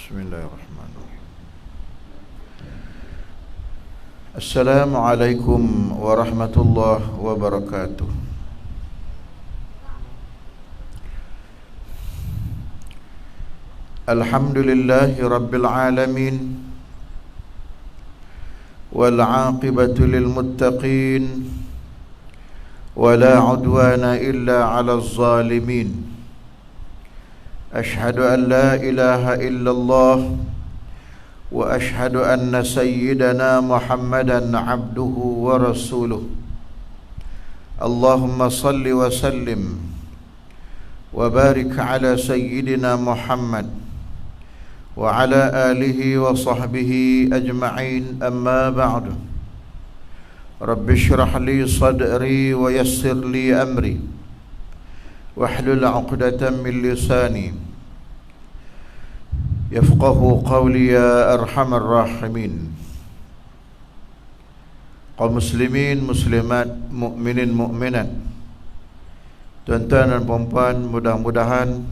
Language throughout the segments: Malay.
Bismillahirrahmanirrahim. Assalamualaikum warahmatullahi wabarakatuh. Alhamdulillahi rabbil alamin, wal aqibatu lil muttaqin, wala udwana illa 'alal zalimin. أشهد أن لا إله إلا الله وأشهد أن سيدنا محمدا عبده ورسوله. اللهم صل وسلم وبارك على سيدنا محمد وعلى آله وصحبه أجمعين. أما بعد، رب اشرح لي صدري ويسر لي أمري واحلل عقدة من لساني yafqahu qawli ya arhamar rahimin. Kaum muslimin, muslimat, mukminin, mukminat, tuan-tuan dan puan-puan, mudah-mudahan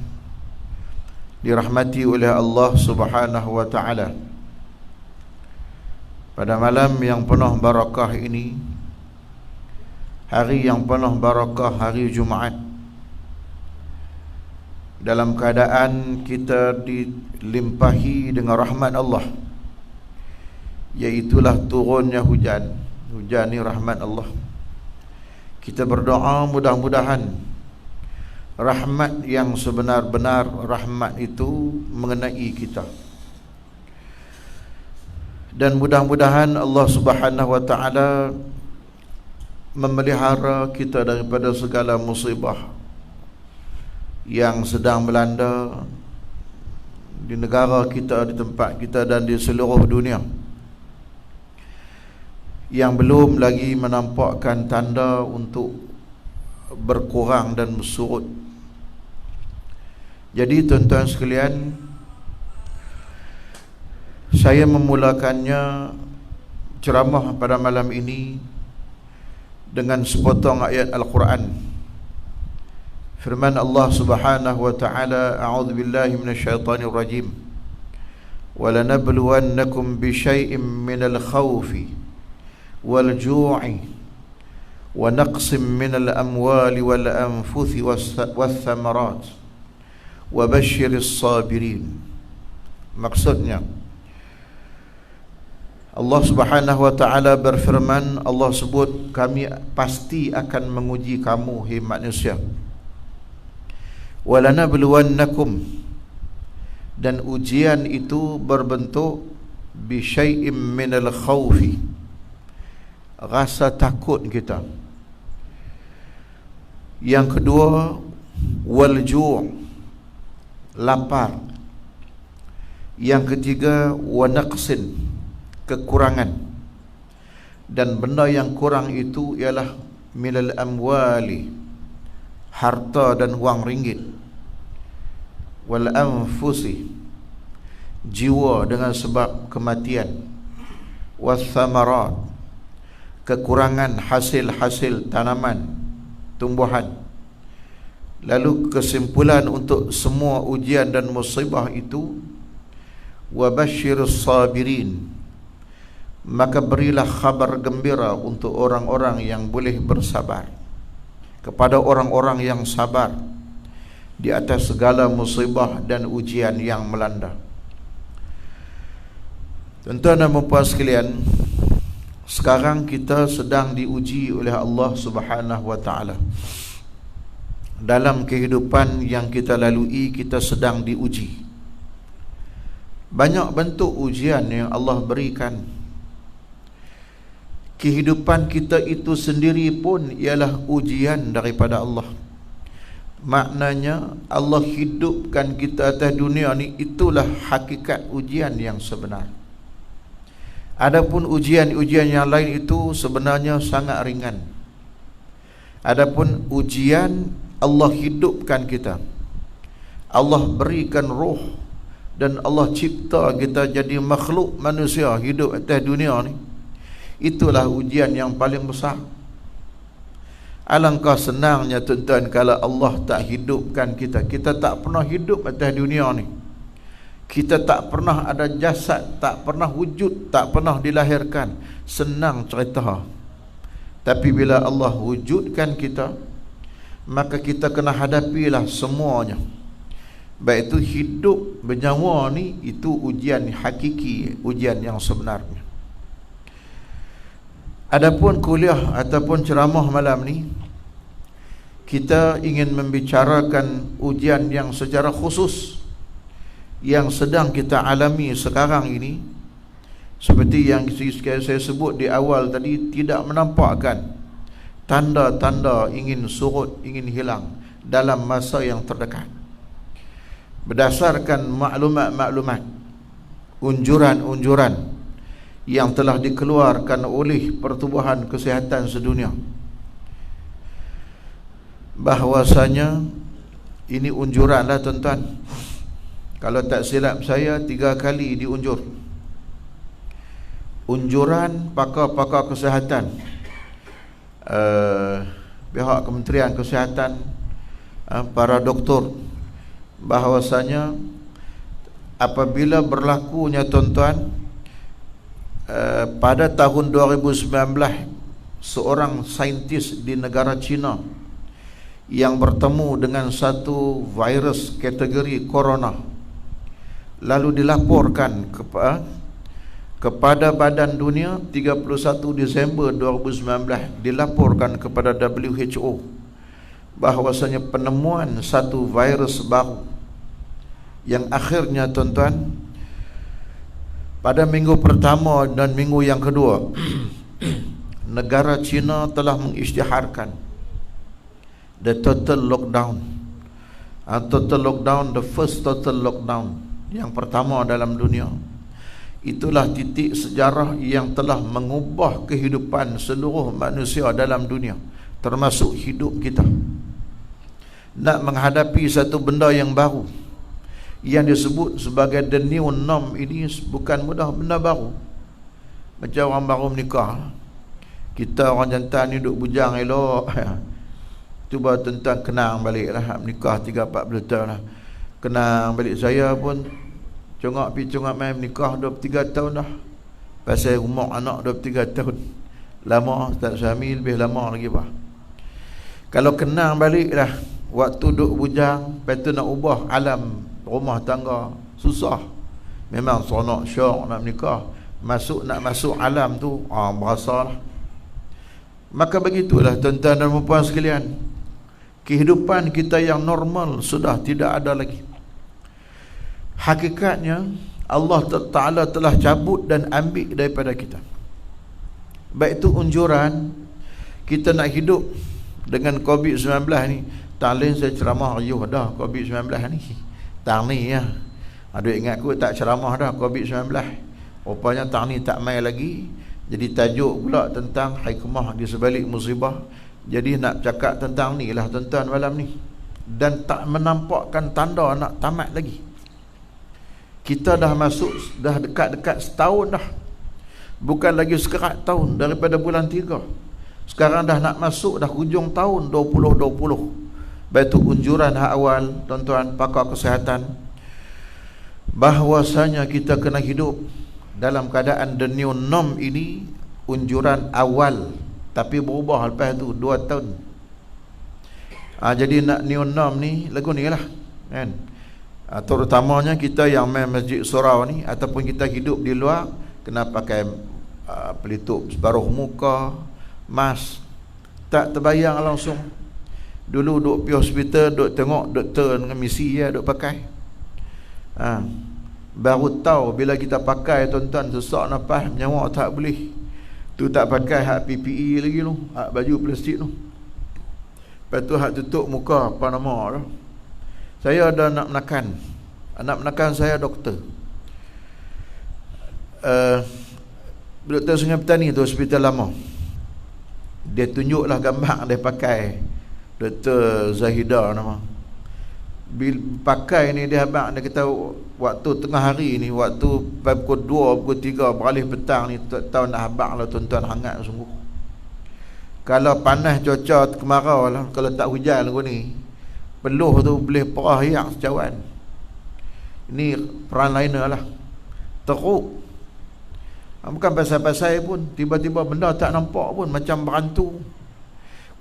dirahmati oleh Allah Subhanahu wa taala. Pada malam yang penuh barakah ini, hari yang penuh barakah, hari Jumaat, dalam keadaan kita dilimpahi dengan rahmat Allah, iaitulah turunnya hujan. Hujan ni rahmat Allah. Kita berdoa mudah-mudahan rahmat yang sebenar-benar rahmat itu mengenai kita, dan mudah-mudahan Allah Subhanahu wa taala memelihara kita daripada segala musibah yang sedang melanda di negara kita, di tempat kita dan di seluruh dunia, yang belum lagi menampakkan tanda untuk berkurang dan bersurut. Jadi tuan-tuan sekalian, saya memulakannya ceramah pada malam ini dengan sepotong ayat Al-Quran. Firman Allah Subhanahu wa taala, a'udzu billahi minasyaitonir rajim, wa lanabluwannakum bisyai'in minal khawfi wal ju'i wa naqsim minal amwali wal anfusi was thamarat wa basyiris sabirin. Maksudnya, Allah Subhanahu wa taala berfirman, Allah sebut, kami pasti akan menguji kamu, hai manusia. Walanabluwannakum, dan ujian itu berbentuk bisyai'im minal khawfi, rasa takut kita. Yang kedua, wal ju', lapar. Yang ketiga, wa naqsin, kekurangan. Dan benda yang kurang itu ialah minal amwali, harta dan wang ringgit, wal anfusi, jiwa dengan sebab kematian, was thamarat, kekurangan hasil-hasil tanaman, tumbuhan. Lalu kesimpulan untuk semua ujian dan musibah itu, wa basyirus sabirin, maka berilah khabar gembira untuk orang-orang yang boleh bersabar, kepada orang-orang yang sabar di atas segala musibah dan ujian yang melanda. Tuan-tuan dan puan sekalian, sekarang kita sedang diuji oleh Allah Subhanahu wa taala. Dalam kehidupan yang kita lalui, kita sedang diuji. Banyak bentuk ujian yang Allah berikan. Kehidupan kita itu sendiri pun ialah ujian daripada Allah. Maknanya Allah hidupkan kita atas dunia ni, itulah hakikat ujian yang sebenar. Adapun ujian-ujian yang lain itu sebenarnya sangat ringan. Adapun ujian Allah hidupkan kita, Allah berikan roh, dan Allah cipta kita jadi makhluk manusia hidup atas dunia ni, itulah ujian yang paling besar. Alangkah senangnya tuan-tuan kalau Allah tak hidupkan kita, kita tak pernah hidup atas dunia ni. Kita tak pernah ada jasad, tak pernah wujud, tak pernah dilahirkan. Senang cerita. Tapi bila Allah wujudkan kita, maka kita kena hadapilah semuanya. Baik itu hidup bernyawa ni, itu ujian hakiki, ujian yang sebenarnya. Adapun kuliah ataupun ceramah malam ni, kita ingin membicarakan ujian yang secara khusus yang sedang kita alami sekarang ini. Seperti yang saya sebut di awal tadi, tidak menampakkan tanda-tanda ingin surut, ingin hilang dalam masa yang terdekat. Berdasarkan maklumat-maklumat, unjuran-unjuran yang telah dikeluarkan oleh Pertubuhan Kesihatan Sedunia, bahwasanya ini unjuran lah tuan-tuan. Kalau tak silap saya 3 kali diunjur. Unjuran pakar-pakar kesihatan, pihak Kementerian Kesihatan, para doktor, bahawasanya apabila berlakunya tuan-tuan, pada tahun 2019 seorang saintis di negara China yang bertemu dengan satu virus kategori corona, lalu dilaporkan kepada Badan Dunia 31 Disember 2019, dilaporkan kepada WHO bahawasanya penemuan satu virus baru yang akhirnya tuan-tuan, pada minggu pertama dan minggu yang kedua negara China telah mengisytiharkan the total lockdown. Total lockdown, the first total lockdown, yang pertama dalam dunia. Itulah titik sejarah yang telah mengubah kehidupan seluruh manusia dalam dunia, termasuk hidup kita. Nak menghadapi satu benda yang baru yang disebut sebagai the new norm ini bukan mudah, benda baru. Macam orang baru menikah, kita orang jantan ni duduk bujang elok, cuba tentang kenang balik lah, menikah 3-4 tahun lah. Kenang balik, saya pun congak pergi congak main menikah 23 tahun dah. Pasal umur anak 23 tahun. Lama, tak suami lebih lama lagi bah. Kalau kenang balik lah, waktu duduk bujang, lepas tu nak ubah alam rumah tangga, susah. Memang seronok syok nak menikah, nak masuk alam tu, berasa lah. Maka begitulah tuan-tuan dan puan sekalian, kehidupan kita yang normal sudah tidak ada lagi. Hakikatnya Allah Ta'ala telah cabut dan ambil daripada kita. Baik itu unjuran kita nak hidup dengan COVID-19 ni. Talin saya ceramah ayuh dah COVID-19 ni. Tang ni ya, ada ingat aku tak ceramah dah COVID-19. Rupanya tang ni tak mai lagi. Jadi tajuk pula tentang hikmah di sebalik musibah. Jadi nak cakap tentang ni lah tuan-tuan malam ni. Dan tak menampakkan tanda nak tamat lagi. Kita dah masuk, dah dekat-dekat setahun dah. Bukan lagi sekerat tahun, daripada bulan 3. Sekarang dah nak masuk, dah hujung tahun 2020. Baitu unjuran awal tuan-tuan pakar kesihatan, bahwasanya kita kena hidup dalam keadaan the new norm ini. Unjuran awal, tapi berubah lepas tu 2 tahun. Jadi nak new norm ni lagu ni lah kan. Terutamanya kita yang main masjid surau ni, ataupun kita hidup di luar, kena pakai pelitup separuh muka, mask. Tak terbayang langsung. Dulu duduk pergi hospital, duduk tengok doktor dengan misi ya, duduk pakai. Baru tahu bila kita pakai tuan-tuan, sesak nafas, nyawa tak boleh. Tu tak pakai hak PPE lagi tu, hak baju plastik tu. Lepas tu hak tutup muka, apa nama tu. Saya ada anak menakan saya doktor. Doktor Sungai Petani tu, hospital lama. Dia tunjuklah gambar dia pakai, Dr. Zahida nama. Bila pakai ni dia abang, dia kata waktu tengah hari ni, waktu pukul 2, pukul 3 beralih petang ni, tak tahu nak abang lah tuan-tuan, hangat sungguh. Kalau panas cuaca kemarau lah, kalau tak hujan lagu ni, peluh tu boleh perah hiang secawan. Ini frontliner lah. Teruk. Bukan pasal-pasal pun, tiba-tiba benda tak nampak pun, macam berhantu.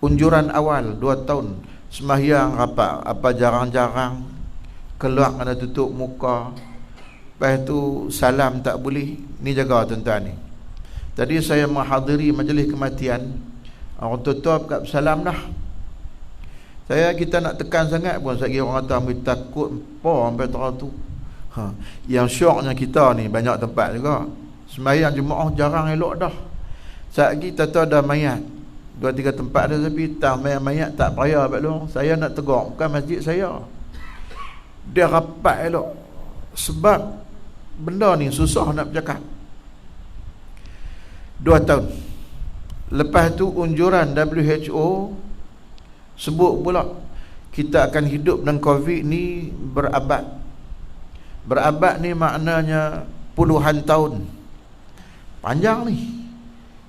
Unjuran awal 2 tahun, sembahyang apa jarang-jarang, keluar kena tutup muka, lepas tu salam tak boleh. Ni jaga tuan-tuan ni. Tadi saya menghadiri majlis kematian, orang tutup kat salam dah. Kita nak tekan sangat pun, saya kira orang kata ambil takut apa sampai tu. Yang syoknya kita ni banyak tempat juga sembahyang jemaah jarang elok dah. Saat kita tu ada mayat 2-3 tempat ada, tapi tak mayat tak payah belong. Saya nak tegur, bukan masjid saya, dia rapat elok. Sebab benda ni susah nak bercakap. 2 tahun lepas tu unjuran WHO sebut pula kita akan hidup dengan COVID ni berabad. Berabad ni maknanya puluhan tahun. Panjang ni.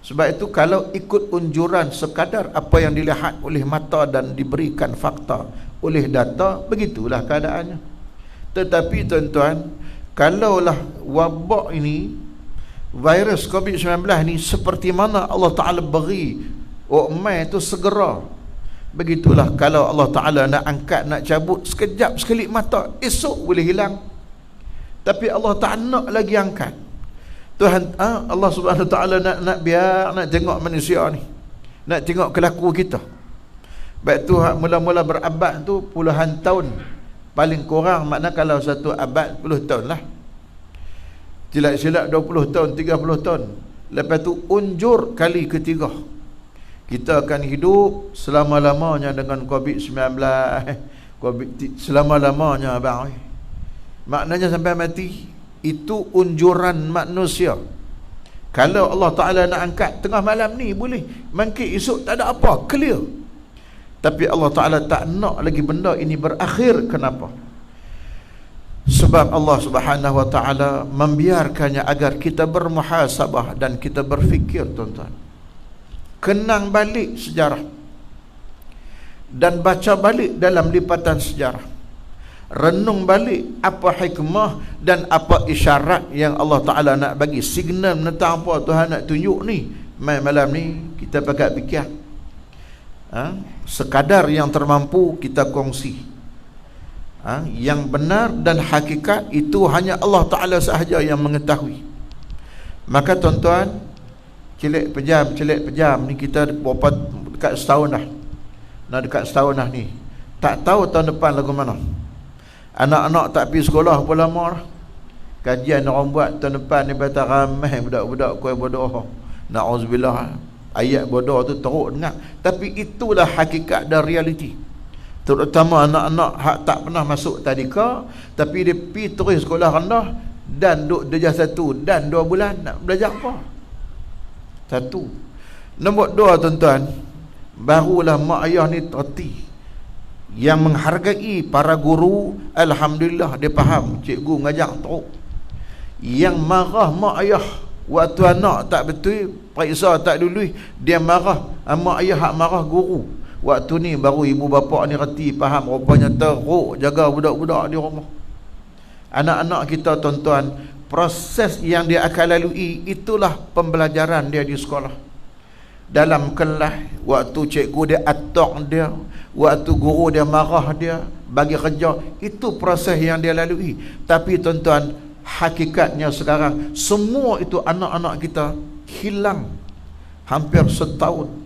Sebab itu kalau ikut unjuran sekadar apa yang dilihat oleh mata dan diberikan fakta oleh data, begitulah keadaannya. Tetapi tuan-tuan, kalaulah wabak ini, virus COVID-19 ni seperti mana Allah Ta'ala beri mai itu segera, begitulah kalau Allah Ta'ala nak angkat, nak cabut sekejap sekelip mata, esok boleh hilang. Tapi Allah Ta'ala nak lagi angkat. Tuhan Allah Subhanahu Wa Ta'ala nak biar, nak tengok manusia ni, nak tengok kelaku kita. Baik tu mula-mula berabad tu puluhan tahun, paling kurang makna kalau satu abad 10 tahun lah, silap-silap 20 tahun, 30 tahun. Lepas tu unjur kali ketiga, kita akan hidup selama-lamanya dengan COVID-19. Selama-lamanya abang, maknanya sampai mati. Itu unjuran manusia. Kalau Allah Ta'ala nak angkat tengah malam ni boleh, mungkin esok tak ada apa, clear. Tapi Allah Ta'ala tak nak lagi benda ini berakhir. Kenapa? Sebab Allah Subhanahu Wa Ta'ala membiarkannya agar kita bermuhasabah dan kita berfikir, tuan-tuan. Kenang balik sejarah dan baca balik dalam lipatan sejarah. Renung balik apa hikmah dan apa isyarat yang Allah Ta'ala nak bagi, signal tentang apa Tuhan nak tunjuk ni. Malam ni kita pakai fikir, sekadar yang termampu kita kongsi. Yang benar dan hakikat itu hanya Allah Ta'ala sahaja yang mengetahui. Maka tuan-tuan, celik pejam ni kita berapa dekat setahun dah. Dekat setahun dah ni, tak tahu tahun depan lagu mana. Anak-anak tak pergi sekolah pun lama dah. Kajian orang buat tahun depan ni kata ramai budak-budak kuih bodoh. Na'udzubillah, ayat bodoh tu teruk dengar. Tapi itulah hakikat dan realiti. Terutama anak-anak hak tak pernah masuk tadika, tapi dia pergi terus sekolah rendah dan duduk darjah 1 dan 2 bulan nak belajar apa? 1. Nombor 2 tuan-tuan, barulah mak ayah ni terti, yang menghargai para guru. Alhamdulillah dia faham cikgu ngajak teruk. Yang marah mak ayah waktu anak tak betul, periksa tak dulu, dia marah mak ayah, hak marah guru. Waktu ni baru ibu bapa ni reti faham, rupanya teruk jaga budak-budak di rumah. Anak-anak kita tuan-tuan, proses yang dia akan lalui itulah pembelajaran dia di sekolah. Dalam kelas, waktu cikgu dia atok dia, waktu guru dia marah dia, bagi kerja, itu proses yang dia lalui. Tapi tuan-tuan, hakikatnya sekarang semua itu anak-anak kita hilang hampir setahun.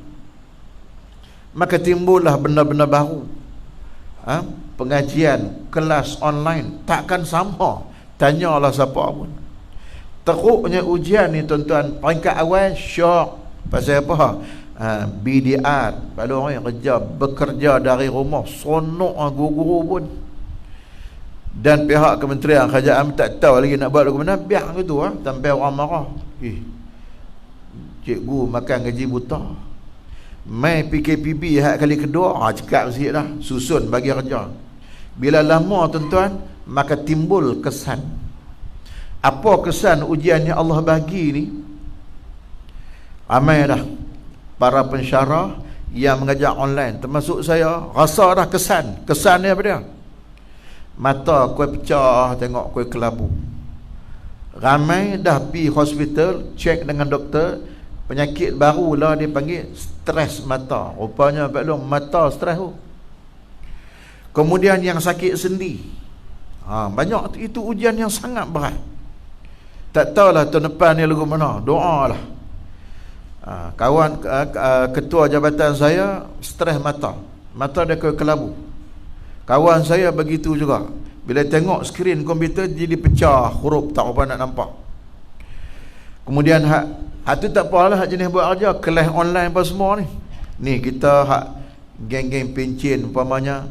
Maka timbullah benda-benda baru. Pengajian, kelas online takkan sama. Tanyalah siapa pun. Teruknya ujian ni tuan-tuan, peringkat awal syok. Pasal apa? BDR, pada orang yang bekerja dari rumah, sonok guru-guru pun. Dan pihak Kementerian Kerajaan tak tahu lagi nak buat lagu mana, biar gitu sampai orang marah. Cikgu makan gaji buta. Mai PKPB hak kali kedua, cakap sikit dah, susun bagi kerja. Bila lama tuan-tuan, maka timbul kesan. Apa kesan ujian yang Allah bagi ni? Ramai dah para pensyarah yang mengajar online, termasuk saya, rasa dah kesan ni apa dia? mata kau pecah tengok kau kelabu. Ramai dah pi hospital, cek dengan doktor, penyakit baru lah dia panggil stres mata. Rupanya Pak Long mata stres tu. Kemudian yang sakit sendi. Banyak itu ujian yang sangat berat. Tak tahulah tahun depan ni lagu mana. Doa lah. Kawan ketua jabatan saya stres mata. Mata dia kelabu. Kawan saya begitu juga. Bila tengok skrin komputer jadi pecah huruf, tak apa nak nampak. Kemudian hak tu tak apalah, hak jenis buat kerja kelas online apa semua ni. Ni kita hak geng-geng pencen umpamanya,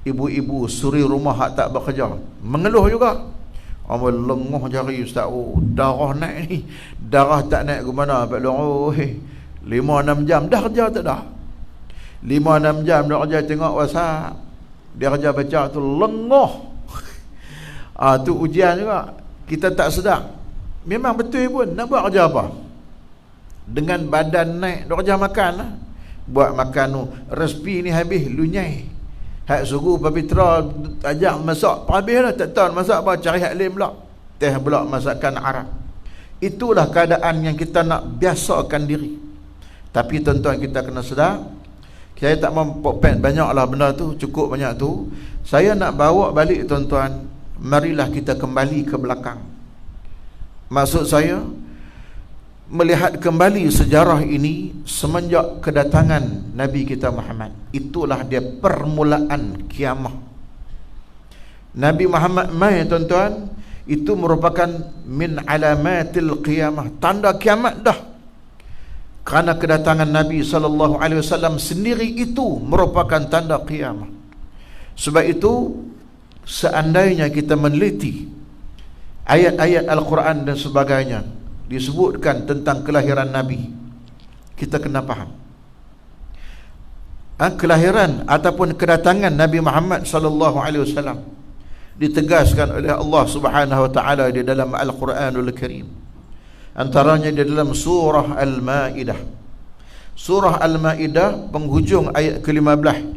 ibu-ibu suri rumah hak tak bekerja, mengeluh juga. Amal lengoh jari ustaz, darah naik ni. Darah tak naik ke mana Pak Long? 5-6 jam dah kerja tak dah. 5-6 jam dah kerja tengok WhatsApp. Dia kerja baca tu lengoh. Tu ujian juga. Kita tak sedar. Memang betul pun nak buat kerja apa? Dengan badan naik, dah kerja makan lah. Buat makan tu, resipi ni habis lunyai. Hak suruh Pak Pitra ajak masak, habis lah, tak tahu masak apa, cari hak lain pula. Teh pula masakan Arab. Itulah keadaan yang kita nak biasakan diri. Tapi tuan-tuan, kita kena sedar, saya tak mempopet banyaklah benda tu, cukup banyak tu. Saya nak bawa balik tuan-tuan, marilah kita kembali ke belakang. Maksud saya, melihat kembali sejarah ini semenjak kedatangan Nabi kita Muhammad. Itulah dia permulaan kiamah. Nabi Muhammad mai tuan-tuan, itu merupakan min alamatil qiyamah, tanda kiamat dah. Kerana kedatangan Nabi SAW sendiri itu merupakan tanda kiamat. Sebab itu, seandainya kita meneliti ayat-ayat Al-Quran dan sebagainya, disebutkan tentang kelahiran Nabi, kita kena faham kelahiran ataupun kedatangan Nabi Muhammad SAW ditegaskan oleh Allah Subhanahu wa taala di dalam Al-Quranul Karim. Antaranya di dalam surah Al-Maidah. Surah Al-Maidah penghujung ayat ke-15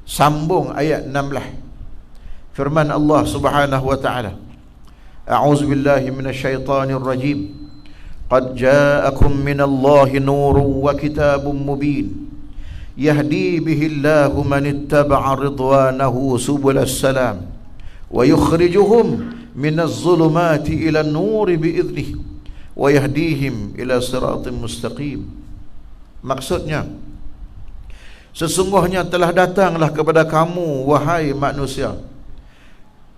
sambung ayat 16. Firman Allah Subhanahu wa taala, A'udzu billahi minasyaitonir rajim. Qad ja'akum minallahi nurun wa kitabun mubin yahdi bihillahu man ittaba'a ridwanahu subulas salam wa yukhrijuhum minaz zulumati ila an-nuri bi'idhnihi wa yahdihim ila siratin mustaqim. Maksudnya, sesungguhnya telah datanglah kepada kamu wahai manusia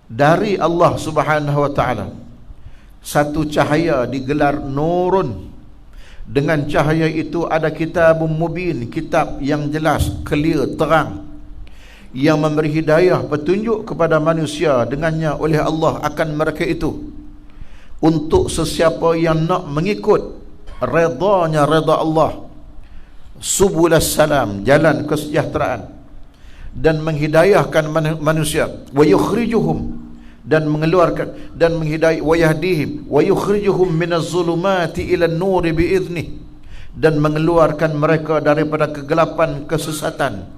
dari Allah Subhanahu wa taala satu cahaya digelar nurun. Dengan cahaya itu ada kitabun mubin, kitab yang jelas, clear, terang, yang memberi hidayah, petunjuk kepada manusia dengannya oleh Allah akan mereka itu, untuk sesiapa yang nak mengikut redanya reda Allah, subulas salam, jalan kesejahteraan, dan menghidayahkan manusia, wa yukhrijuhum, dan mengeluarkan dan menghidayah, wa yahdihim wa yukhrijuhum minaz zulumati ila an-nuri bi'idhnihi, dan mengeluarkan mereka daripada kegelapan kesesatan,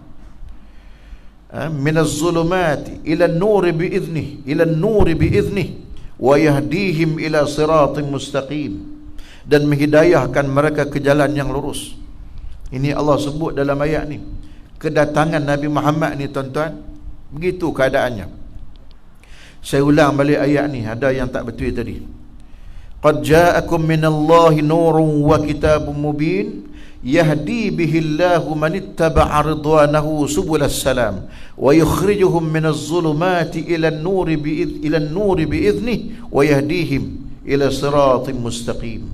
minaz zulumati ila an-nuri bi'idhnihi, ila an-nuri bi'idhnihi wa yahdihim ila siratin mustaqim, dan menghidayahkan mereka ke jalan yang lurus. Ini Allah sebut dalam ayat ni. Kedatangan Nabi Muhammad ni tuan-tuan, begitu keadaannya. Saya ulang balik ayat ni, ada yang tak betul tadi. Qad ja'akum minallahi nurun wa kitabun mubin yahdi bihillahu man ittaba'a ridwanahu subulas salam wa yukhrijuhum minaz zulumati ila an-nuri bi'idhnihi wa yahdihim ila siratin mustaqim.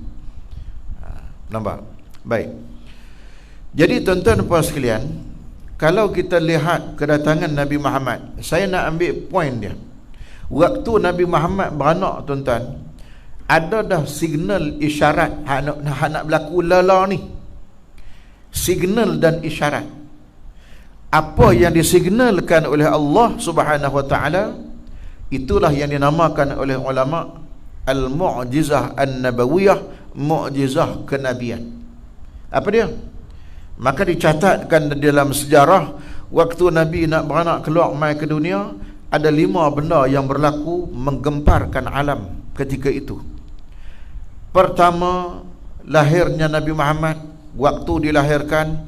Nampak? Baik. Jadi tuan-tuan dan puan sekalian, kalau kita lihat kedatangan Nabi Muhammad, saya nak ambil poin dia. Waktu Nabi Muhammad beranak tuan-tuan, ada dah signal isyarat hak nak berlaku lala ni. Signal dan isyarat. Apa yang disignalkan oleh Allah Subhanahu wa taala, itulah yang dinamakan oleh ulama al-mu'jizah an-nabawiyah, mu'jizah kenabian. Apa dia? Maka dicatatkan dalam sejarah, waktu Nabi nak beranak keluar mai ke dunia, ada 5 benda yang berlaku menggemparkan alam ketika itu. Pertama, lahirnya Nabi Muhammad. Waktu dilahirkan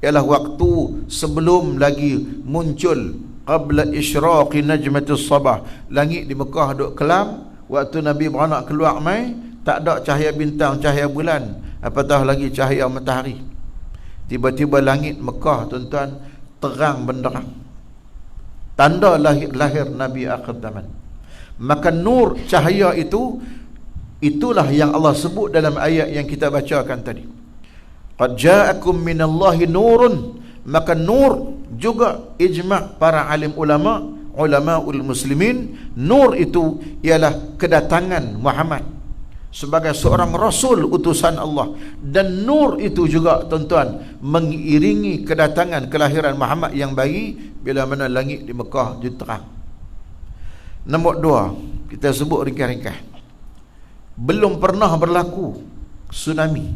ialah waktu sebelum lagi muncul qabla isyraqi najmatis sabah. Langit di Mekah duk kelam. Waktu Nabi beranak keluar mai, tak ada cahaya bintang, cahaya bulan, apatah lagi cahaya matahari. Tiba-tiba langit Mekah, tuan-tuan, terang benderang. Tanda lahir Nabi akhir zaman. Maka nur cahaya itu, itulah yang Allah sebut dalam ayat yang kita bacakan tadi. Qad ja'akum minallahi nurun. Maka nur juga ijma' para alim ulamaul muslimin, nur itu ialah kedatangan Muhammad sebagai seorang rasul utusan Allah, dan nur itu juga, tuan-tuan, mengiringi kedatangan kelahiran Muhammad yang bayi bila mana langit di Mekah jadi terang. Nombor 2, kita sebut ringkas-ringkas. Belum pernah berlaku tsunami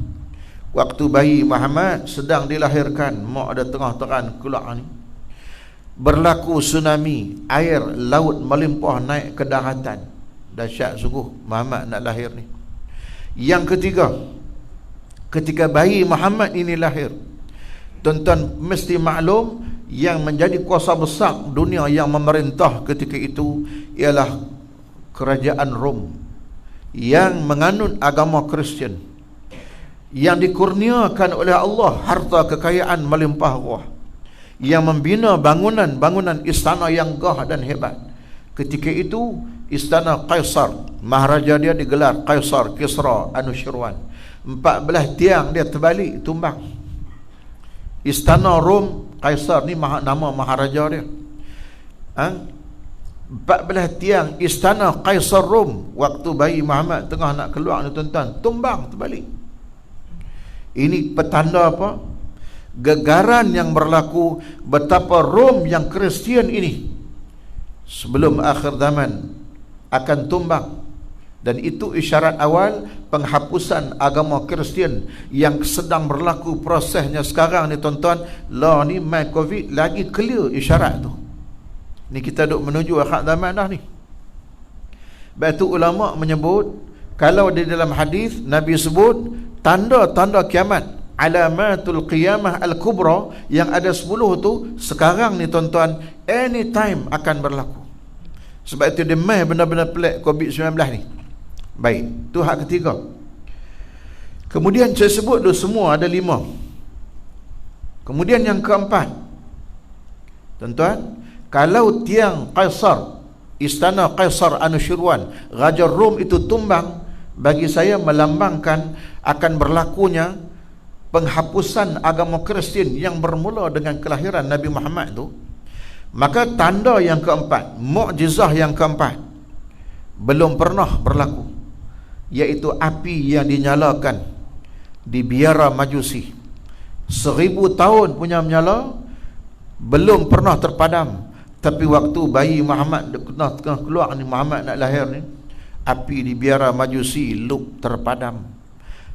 waktu bayi Muhammad sedang dilahirkan, mak ada tengah-tengah keluar ni. Berlaku tsunami, air laut melimpah naik ke daratan. Dahsyat sungguh Muhammad nak lahir ni. Yang ketiga, ketika bayi Muhammad ini lahir, tuan-tuan mesti maklum yang menjadi kuasa besar dunia yang memerintah ketika itu ialah kerajaan Rom yang menganut agama Kristian, yang dikurniakan oleh Allah harta kekayaan melimpah ruah, yang membina bangunan istana yang gagah dan hebat. Ketika itu istana Kaisar, maharaja dia digelar Kaisar Kisra Anushirwan. 14 tiang dia terbalik, tumbang. Istana Rom, Kaisar ni nama maharaja dia. 14 tiang istana Kaisar Rom waktu bayi Muhammad tengah nak keluar ni, tuan-tuan, tumbang terbalik. Ini petanda apa? Gegaran yang berlaku betapa Rom yang Kristian ini sebelum akhir zaman akan tumbang. Dan itu isyarat awal penghapusan agama Kristian yang sedang berlaku prosesnya sekarang ni, tuan-tuan. Lah ni mai Covid lagi clear isyarat tu. Ni kita duk menuju akhir zaman dah ni. Sebab itu ulama menyebut, kalau di dalam hadis Nabi sebut tanda-tanda kiamat, alamatul qiyamah al-kubra, yang ada 10 tu, sekarang ni, tuan-tuan, anytime akan berlaku. Sebab itu dia mai benda-benda pelik COVID-19 ni. Baik, tu hak ketiga. Kemudian saya sebut tu semua ada 5. Kemudian yang keempat, tuan-tuan, kalau tiang Kaisar, istana Kaisar Anushirwan, Raja Rom itu tumbang, bagi saya melambangkan akan berlakunya penghapusan agama Kristian yang bermula dengan kelahiran Nabi Muhammad tu. Maka tanda yang keempat, mukjizah yang keempat, belum pernah berlaku, iaitu api yang dinyalakan di biara Majusi. 1000 tahun punya menyala, belum pernah terpadam. Tapi waktu bayi Muhammad tengah keluar ni, Muhammad nak lahir ni, api di biara Majusi lup terpadam.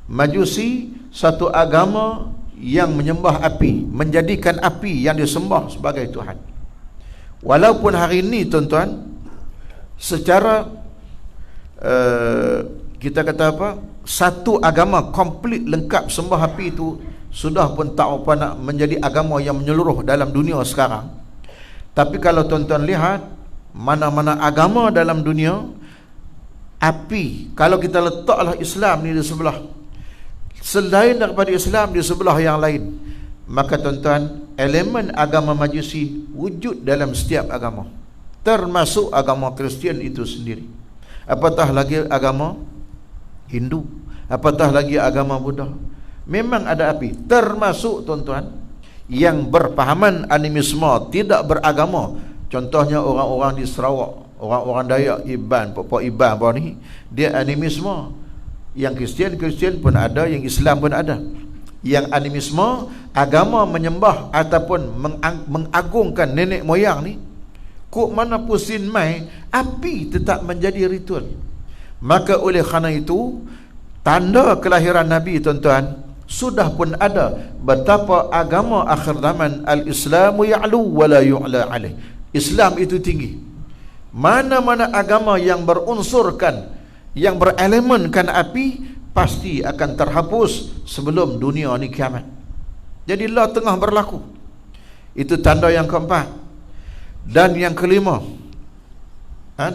Majusi satu agama yang menyembah api, menjadikan api yang disembah sebagai Tuhan. Walaupun hari ini, tuan-tuan, secara kita kata apa, satu agama komplit lengkap sembah api itu sudah pun tak apa nak menjadi agama yang menyeluruh dalam dunia sekarang. Tapi kalau tuan-tuan lihat mana-mana agama dalam dunia, api, kalau kita letaklah Islam ni di sebelah, selain daripada Islam di sebelah yang lain, maka tuan-tuan, elemen agama Majusi wujud dalam setiap agama, termasuk agama Kristian itu sendiri. Apatah lagi agama Hindu, apatah lagi agama Buddha, memang ada api. Termasuk, tuan-tuan, yang berpahaman animisme, tidak beragama. Contohnya orang-orang di Sarawak, orang-orang Dayak, Iban, Pok Iban apa ni, dia animisme. Yang Kristian pun ada, yang Islam pun ada. Yang animisme, agama menyembah ataupun mengagungkan nenek moyang ni, kok mana pusin mai, api tetap menjadi ritual. Maka oleh kerana itu, tanda kelahiran Nabi, tuan-tuan, sudah pun ada betapa agama akhir zaman, al-Islamu ya'lu wa la yu'la alaih. Islam itu tinggi, Mana-mana agama yang berunsurkan, yang berelemenkan api, pasti akan terhapus sebelum dunia ni kiamat. Jadi Allah tengah berlaku. Itu tanda yang keempat. Dan yang kelima,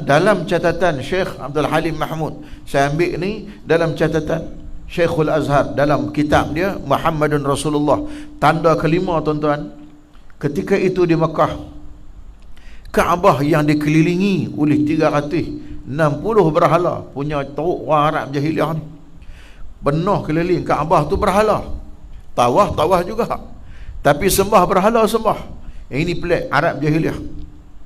dalam catatan Syekh Abdul Halim Mahmud, saya ambil ni dalam catatan Syekhul Azhar dalam kitab dia Muhammadun Rasulullah. Tanda kelima, tuan-tuan, ketika itu di Mekah, Kaabah yang dikelilingi oleh 360 berhala, punya teruk orang Arab jahiliah ni. Benar keliling Kaabah tu berhala. Tawaf juga. Tapi sembah berhala sembah. Yang ini pelik Arab jahiliah.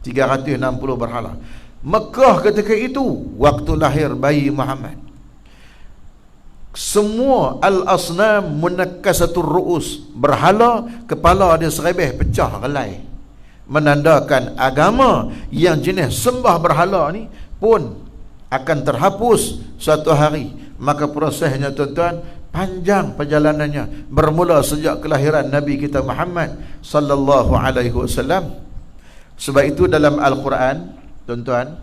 360 berhala. Mekah ketika itu waktu lahir bayi Muhammad. Semua al-asnam munakkasatur ru'us, berhala kepala dia serebeh pecah relai, menandakan agama yang jenis sembah berhala ni pun akan terhapus suatu hari. Maka prosesnya, tuan-tuan, panjang perjalanannya, bermula sejak kelahiran Nabi kita Muhammad sallallahu alaihi wasallam. Sebab itu dalam Al-Quran, tuan-tuan,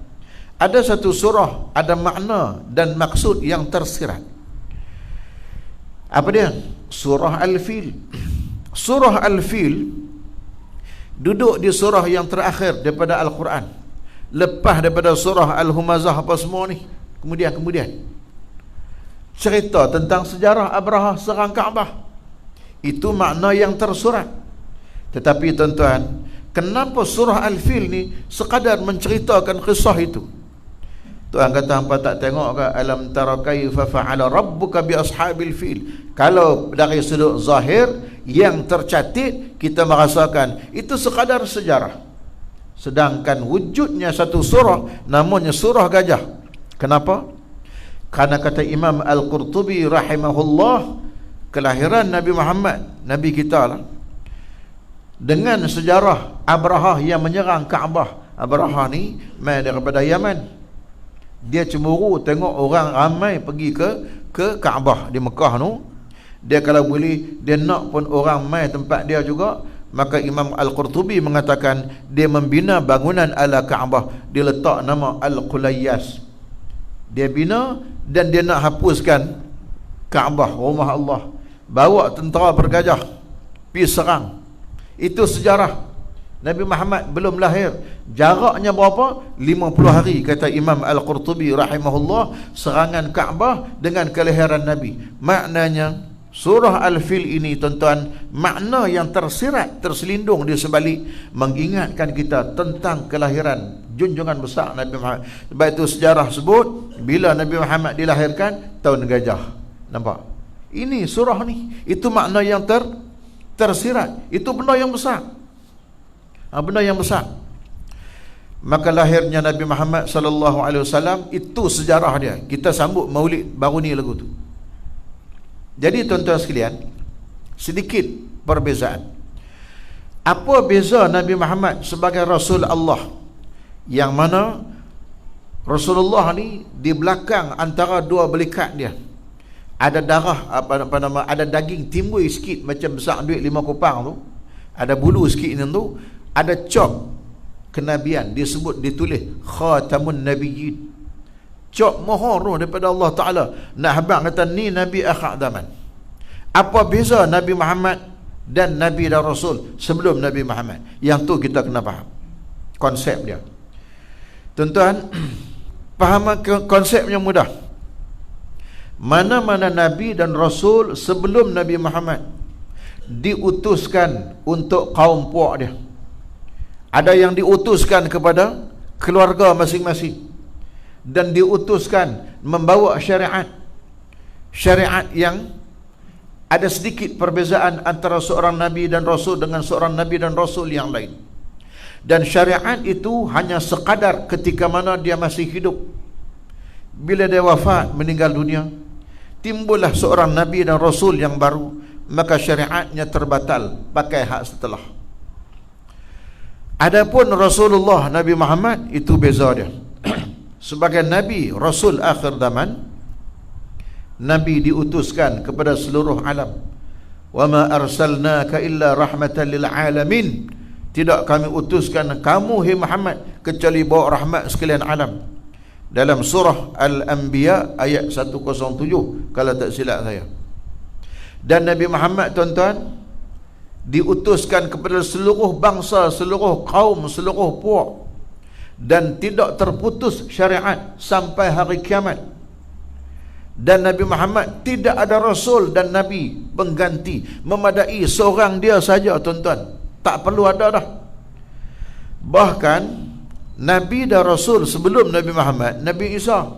ada satu surah, ada makna dan maksud yang tersirat. Apa dia? Surah Al-Fil. Surah Al-Fil duduk di surah yang terakhir daripada Al-Quran, lepas daripada surah Al-Humazah apa semua ni. Kemudian cerita tentang sejarah Abraha serang Kaabah. Itu makna yang tersurat. Tetapi, tuan-tuan, kenapa surah Al-Fil ni sekadar menceritakan kisah itu? Tuhan kata, hampa tak tengok ke alam tara kaifa fa'ala rabbuka bi ashabil fil? Kalau dari sudut zahir yang tercatat, kita merasakan itu sekadar sejarah. Sedangkan wujudnya satu surah namanya surah gajah. Kenapa? Karena kata Imam Al-Qurtubi rahimahullah, kelahiran Nabi Muhammad, Nabi kita lah, dengan sejarah Abraha yang menyerang Kaabah. Abraha ni mai daripada Yaman. Dia cemburu tengok orang ramai pergi ke Kaabah di Mekah tu. Dia kalau boleh, dia nak pun orang mai tempat dia juga. Maka Imam Al-Qurtubi mengatakan dia membina bangunan ala Kaabah. Dia letak nama Al-Qulayyas. Dia bina dan dia nak hapuskan Kaabah, rumah Allah. Bawa tentera bergajah pergi serang. Itu sejarah. Nabi Muhammad belum lahir. Jaraknya berapa? 50 hari, kata Imam Al-Qurtubi rahimahullah, serangan Kaabah dengan kelahiran Nabi. Maknanya surah Al-Fil ini, tuan-tuan, makna yang tersirat, terselindung di sebalik, mengingatkan kita tentang kelahiran junjungan besar Nabi Muhammad. Sebab itu sejarah sebut bila Nabi Muhammad dilahirkan tahun gajah. Nampak? Ini surah ni, itu makna yang tersirat. Itu benda yang besar. Benda yang besar. Maka lahirnya Nabi Muhammad sallallahu alaihi wasallam itu sejarah dia. Kita sambut Maulid baru ni lagu tu. Jadi, tuan-tuan sekalian, sedikit perbezaan. Apa beza Nabi Muhammad sebagai Rasul Allah, yang mana Rasulullah ni di belakang antara dua belikat dia ada darah, ada daging timbul sikit macam besar duit 5 kupang tu, ada bulu sikit tu, ada cop kenabian, ditulis Khatamun Nabiyyin, cop mohon daripada Allah Ta'ala. Nak habaq kata ni Nabi akhir zaman. Apa beza Nabi Muhammad dan Nabi dan Rasul sebelum Nabi Muhammad? Yang tu kita kena faham konsep dia, tuan-tuan. Faham konsepnya mudah. Mana-mana Nabi dan Rasul sebelum Nabi Muhammad diutuskan untuk kaum puak dia. Ada yang diutuskan kepada keluarga masing-masing, dan diutuskan membawa syariat yang ada sedikit perbezaan antara seorang Nabi dan Rasul dengan seorang Nabi dan Rasul yang lain. Dan syariat itu hanya sekadar ketika mana dia masih hidup. Bila dia wafat, meninggal dunia, timbullah seorang Nabi dan Rasul yang baru, maka syariatnya terbatal pakai hak setelah. Adapun Rasulullah Nabi Muhammad itu beza dia. Sebagai Nabi Rasul akhir zaman, Nabi diutuskan kepada seluruh alam. Wa ma arsalnaka illa rahmatan lil alamin. tidak kami utuskan kamu hai Muhammad kecuali bawa rahmat sekalian alam. Dalam surah Al-Anbiya ayat 107 kalau tak silap saya. Dan Nabi Muhammad tuan-tuan diutuskan kepada seluruh bangsa, seluruh kaum, seluruh puak, dan tidak terputus syariat sampai hari kiamat. Dan Nabi Muhammad tidak ada rasul dan nabi pengganti, memadai seorang dia saja tuan-tuan, tak perlu ada dah. Bahkan nabi dan rasul sebelum Nabi Muhammad, Nabi Isa,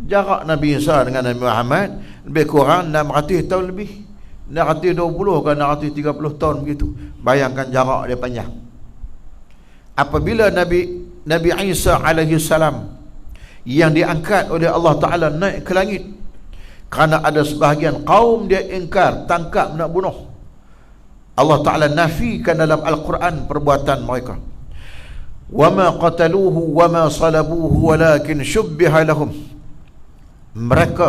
jarak Nabi Isa dengan Nabi Muhammad lebih kurang 600 tahun lebih, 620 ke 630 tahun begitu. Bayangkan jarak dia panjang. Apabila Nabi Isa alaihi salam yang diangkat oleh Allah Ta'ala naik ke langit, kerana ada sebahagian kaum dia ingkar, tangkap nak bunuh, Allah Ta'ala nafikan dalam Al-Quran perbuatan mereka. وَمَا قَتَلُوهُ وَمَا صَلَبُوهُ وَلَكِنْ شُبِّهَ لَهُمْ. Mereka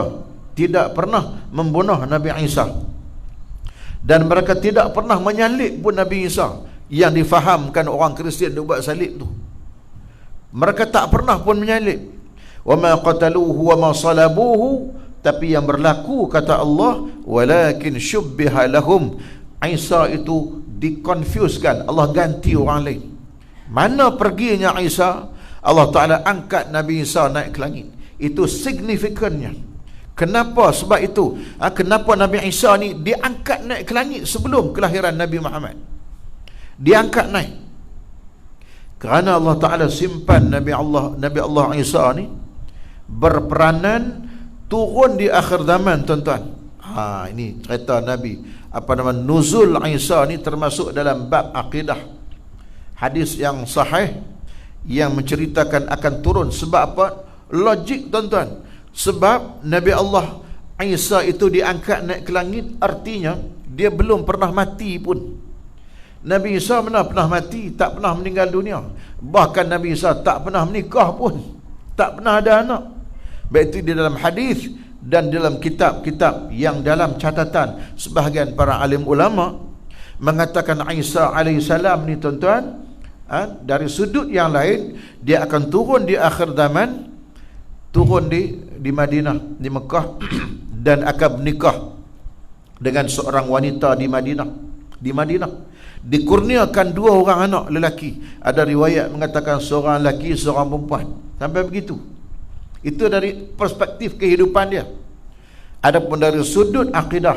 tidak pernah membunuh Nabi Isa, dan mereka tidak pernah menyalib pun Nabi Isa yang difahamkan orang Kristian dia buat salib tu. Mereka tak pernah pun menyalib. وَمَا قَتَلُوهُ وَمَا صَلَبُوهُ. Tapi yang berlaku kata Allah, وَلَكِنْ شُبِّهَ لَهُمْ. Isa itu dikonfuskan, Allah ganti orang lain. Mana perginya Isa? Allah Ta'ala angkat Nabi Isa naik ke langit. Itu signifikannya. Kenapa? Sebab itu kenapa Nabi Isa ni diangkat naik ke langit sebelum kelahiran Nabi Muhammad. Diangkat naik kerana Allah Ta'ala simpan Nabi Allah Isa ni berperanan turun di akhir zaman tuan-tuan. Ini cerita Nabi nuzul Isa ni termasuk dalam bab akidah. Hadis yang sahih yang menceritakan akan turun. Sebab apa? Logik tuan-tuan. Sebab Nabi Allah Isa itu diangkat naik ke langit, artinya dia belum pernah mati pun. Nabi Isa mana pernah mati, tak pernah meninggal dunia. Bahkan Nabi Isa tak pernah menikah pun, tak pernah ada anak. Baik itu di dalam hadis dan dalam kitab-kitab yang dalam catatan sebahagian para alim ulama mengatakan Isa alaihissalam ni tuan-tuan, dari sudut yang lain dia akan turun di akhir zaman, turun di Madinah, di Mekah dan akan menikah dengan seorang wanita di Madinah. Dikurniakan 2 orang anak lelaki. Ada riwayat mengatakan seorang lelaki, seorang perempuan. Sampai begitu. Itu dari perspektif kehidupan dia. Adapun dari sudut akidah,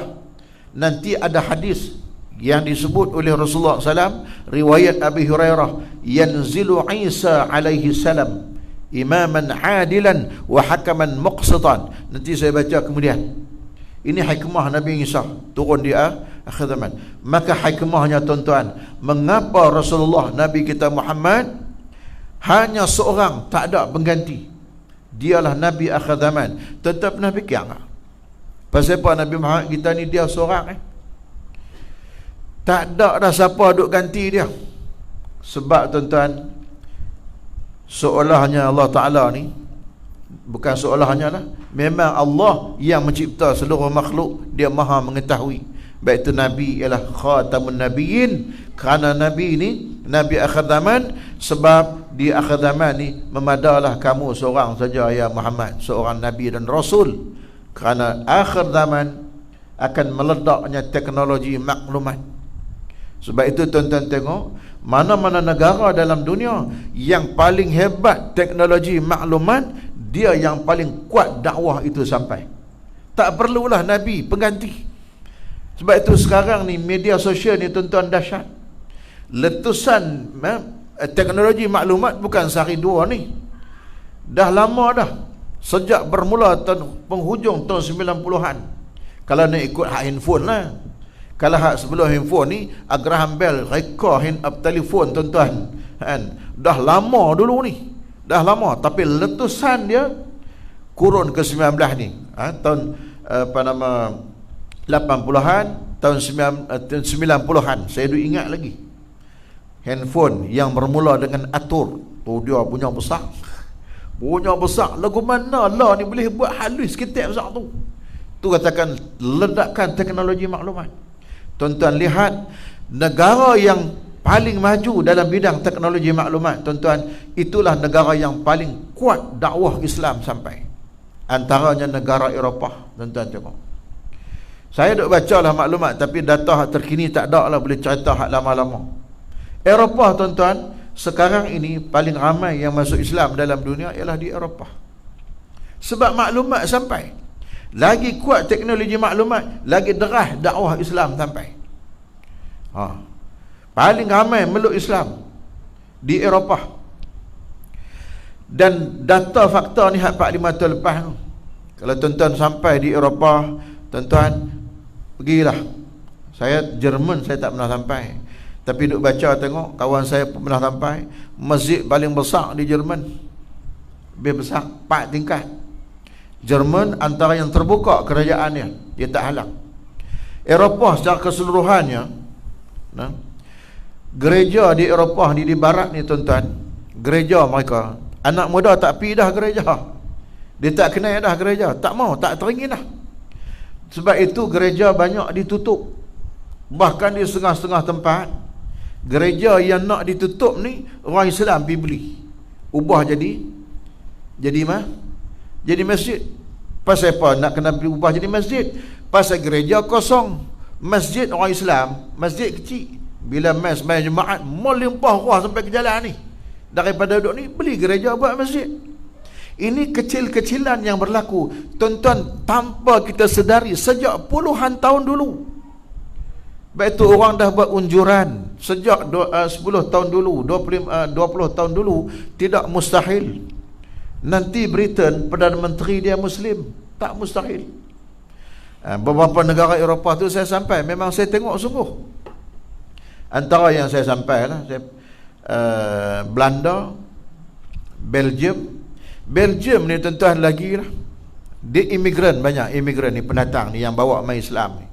nanti ada hadis yang disebut oleh Rasulullah SAW, riwayat Abi Hurairah, yanzilu Isa alaihi salam imaman adilan wa hakaman muqsitan. Nanti saya baca kemudian. Ini hikmah Nabi Isa turun di akhir zaman. Maka hikmahnya tuan-tuan, mengapa Rasulullah Nabi kita Muhammad hanya seorang, tak ada pengganti, dialah Nabi akhir zaman. Tetap pernah fikir tak? Pasal apa Nabi Muhammad kita ni dia seorang tak ada dah siapa duk ganti dia. Sebab tuan-tuan, seolahnya Allah Ta'ala ni, bukan seolahnya lah, memang Allah yang mencipta seluruh makhluk, dia maha mengetahui. Baik itu Nabi ialah khatamun nabiyyin, kerana Nabi ni Nabi akhir zaman. Sebab di akhir zaman ni memadalah kamu seorang saja ya Muhammad, seorang Nabi dan Rasul. Kerana akhir zaman akan meledaknya teknologi maklumat. Sebab itu tuan-tuan tengok, mana-mana negara dalam dunia yang paling hebat teknologi maklumat, dia yang paling kuat dakwah itu sampai. Tak perlulah Nabi pengganti. Sebab itu sekarang ni media sosial ni tuan-tuan dahsyat. Letusan teknologi maklumat bukan sehari dua ni, dah lama dah. Sejak bermula penghujung tahun 90-an. Kalau nak ikut hak handphone lah. Kalau hak sebelum handphone ni, Graham Bell reka telefon tuan-tuan, dah lama dulu ni, dah lama. Tapi letusan dia kurun ke 19 ni, tahun 80-an, tahun 90-an. Saya duk ingat lagi handphone yang bermula dengan atur tu, dia punya besar, lagu mana lah ni boleh buat halus ketik besar tu. Tu katakan ledakan teknologi maklumat. Tuan-tuan lihat negara yang paling maju dalam bidang teknologi maklumat, tuan-tuan, itulah negara yang paling kuat dakwah Islam sampai. Antaranya negara Eropah, tuan-tuan tengok. Saya duk baca lah maklumat, tapi data terkini tak ada lah, boleh cerita hak lama-lama. Eropah, tuan-tuan, sekarang ini paling ramai yang masuk Islam dalam dunia ialah di Eropah. Sebab maklumat sampai. Lagi kuat teknologi maklumat, lagi derah dakwah Islam sampai. Paling ramai meluk Islam di Eropah. Dan data fakta ni hak 4-5 tahun lepas tu, kalau tuan-tuan sampai di Eropah, tuan-tuan pergilah. Saya Jerman saya tak pernah sampai, tapi duk baca tengok kawan saya pernah sampai. Masjid paling besar di Jerman, lebih besar, 4 tingkat. Jerman antara yang terbuka kerajaannya, dia tak halang. Eropah secara keseluruhannya, gereja di Eropah ni, di barat ni, tuan-tuan, gereja mereka, anak muda tak pergi dah gereja. Dia tak kenal dah gereja, tak mau, tak teringin dah. Sebab itu gereja banyak ditutup. Bahkan di setengah-setengah tempat, gereja yang nak ditutup ni, orang Islam pergi beli, ubah jadi masjid. Pasal apa nak kena ubah jadi masjid? Pasal gereja kosong, masjid orang Islam, masjid kecil. Bila main jemaat, melimpah ruah sampai ke jalan ni. Daripada duduk ni, beli gereja buat masjid. Ini kecil-kecilan yang berlaku, tuan-tuan, tanpa kita sedari sejak puluhan tahun dulu. Baik itu orang dah buat unjuran sejak 10 tahun dulu, 20 tahun dulu. Tidak mustahil nanti Britain Perdana Menteri dia Muslim, tak mustahil. Beberapa negara Eropah tu saya sampai, memang saya tengok sungguh. Antara yang saya sampai lah, Belanda, Belgium ni, tuan-tuan, lagi lah, dia imigran, banyak imigran ni, pendatang ni yang bawa mai Islam ni.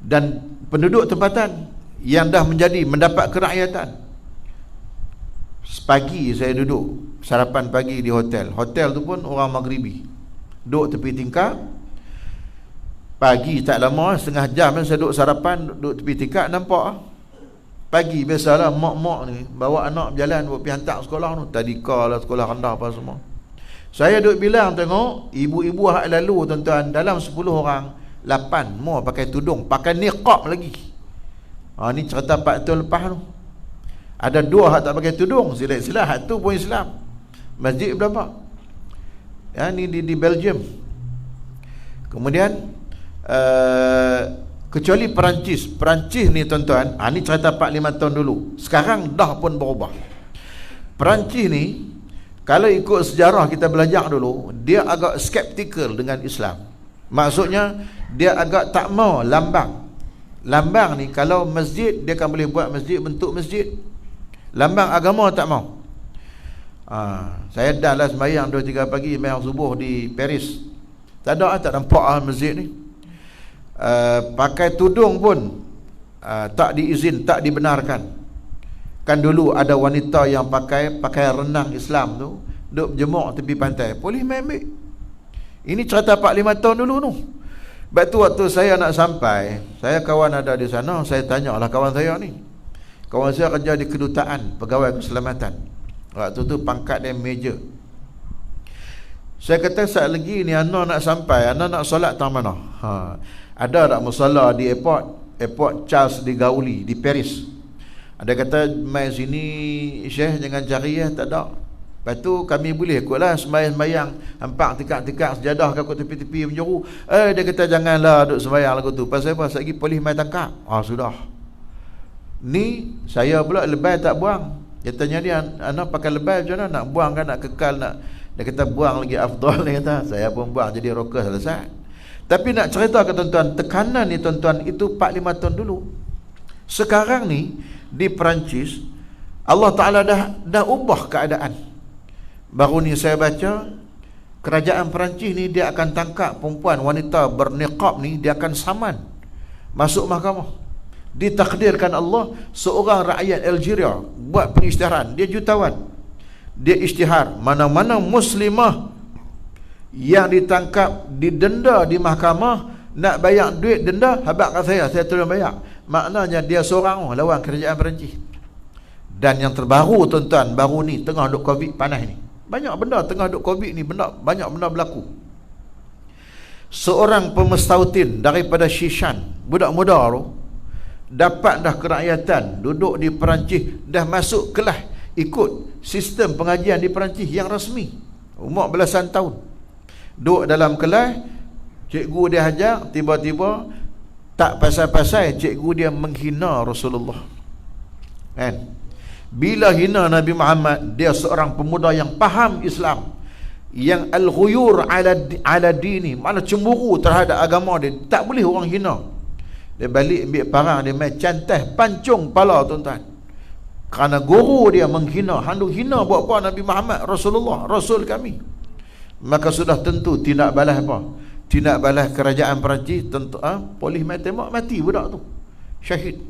Dan penduduk tempatan yang dah mendapat kerakyatan. Pagi saya duduk sarapan pagi di hotel tu pun orang Maghribi, duduk tepi tingkap. Pagi tak lama, setengah jam saya duduk sarapan, duduk tepi tingkap, nampak pagi biasalah mak-mak ni bawa anak berjalan buat pergi hantar sekolah tu, tadika lah, sekolah rendah apa semua. Saya duduk bilang tengok ibu-ibu hak lalu, tuan-tuan, dalam 10 orang 8 mau pakai tudung, pakai niqab lagi. Ni cerita 4 tahun lepas tu. Ada 2 hak tak pakai tudung, sila-sila hak tu pun Islam. Masjid berapa? Ni di Belgium. Kemudian kecuali Perancis ni, tuan-tuan, ni cerita 4-5 tahun dulu. Sekarang dah pun berubah. Perancis ni, kalau ikut sejarah kita belajar dulu, dia agak skeptikal dengan Islam. Maksudnya dia agak tak mau lambang ni, kalau masjid dia kan boleh buat masjid bentuk masjid, lambang agama tak mau. Saya dah lah sembahyang 2-3 pagi, sembahyang subuh di Paris, tak nampak masjid ni. Pakai tudung pun tak diizin, tak dibenarkan. Kan dulu ada wanita yang pakai renang Islam tu, duduk berjemur tepi pantai, polis main ambil. Ini cerita 4-5 tahun dulu tu. Sebab tu waktu saya nak sampai, saya kawan ada di sana, saya tanyalah kawan saya ni. Kawan saya kerja di kedutaan, pegawai keselamatan. Waktu tu pangkat dia major. Saya kata, saat lagi ni anak nak sampai, anak nak solat tang mana? Ada tak musalla di airport Charles de Gaulle di Paris? Ada kata, mai sini Syekh jangan cari tak ada. Lepas tu kami boleh ikutlah sembahyang hampak tikak-tikak sejadah kat tepi-tepi penjuru. Dia kata janganlah duduk sembahyang lagu tu. Pasal apa? Lagi polis mai tangkap. Sudah. Ni saya pula lebay tak buang. Dia tanya dia, anak pakai lebay macam mana? Nak buang kan, nak kekal, nak. Dia kata buang lagi afdal. Dia kata saya pun buang, jadi rokok selesai. Tapi nak cerita ke tuan-tuan, tekanan ni tuan-tuan, itu 4-5 tahun dulu. Sekarang ni di Perancis, Allah Ta'ala dah ubah keadaan. Baru ni saya baca, kerajaan Perancis ni dia akan tangkap perempuan wanita berniqab ni, dia akan saman masuk mahkamah. Ditakdirkan Allah, seorang rakyat Algeria buat pengisytiharan, dia jutawan. Dia isytihar, mana-mana muslimah yang ditangkap, didenda di mahkamah, nak bayar duit denda, habaq kat saya tolong bayar. maknanya dia seorang lawan kerajaan Perancis. Dan yang terbaru tuan-tuan, baru ni tengah duk Covid panas ni, banyak benda tengah duk Covid ni, banyak benda berlaku. Seorang pemestautin daripada Shishan, budak muda tu, dapat dah kerakyatan, duduk di Perancis, dah masuk kelas, ikut sistem pengajian di Perancis yang rasmi, umur belasan tahun. Duduk dalam kelas, cikgu dia ajar, tiba-tiba tak pasal-pasal cikgu dia menghina Rasulullah, kan? Bila hina Nabi Muhammad, dia seorang pemuda yang faham Islam, yang al-ghuyur ala dini, mana cemburu terhadap agama dia, tak boleh orang hina. Dia balik ambil parang, dia main cantas pancung kepala tuan-tuan, kerana guru dia menghina, handuk hina buat apa Nabi Muhammad, Rasulullah, Rasul kami. Maka sudah tentu tindak balas apa? Tindak balas kerajaan Perancis, tentu polis main tembak, mati budak tu, syahid.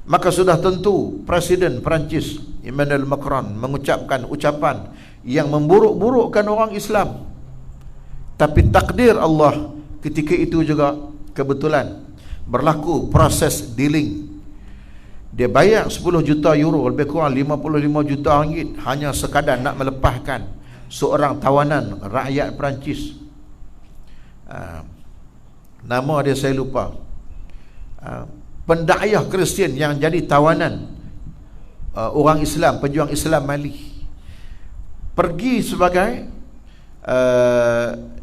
Maka sudah tentu Presiden Perancis Emmanuel Macron mengucapkan ucapan yang memburuk-burukkan orang Islam. Tapi takdir Allah, ketika itu juga kebetulan berlaku proses dealing. Dia bayar 10 juta euro, lebih kurang 55 juta ringgit, hanya sekadar nak melepaskan seorang tawanan rakyat Perancis. Nama dia saya lupa. Pendakwah Kristian yang jadi tawanan orang Islam, pejuang Islam Mali, pergi sebagai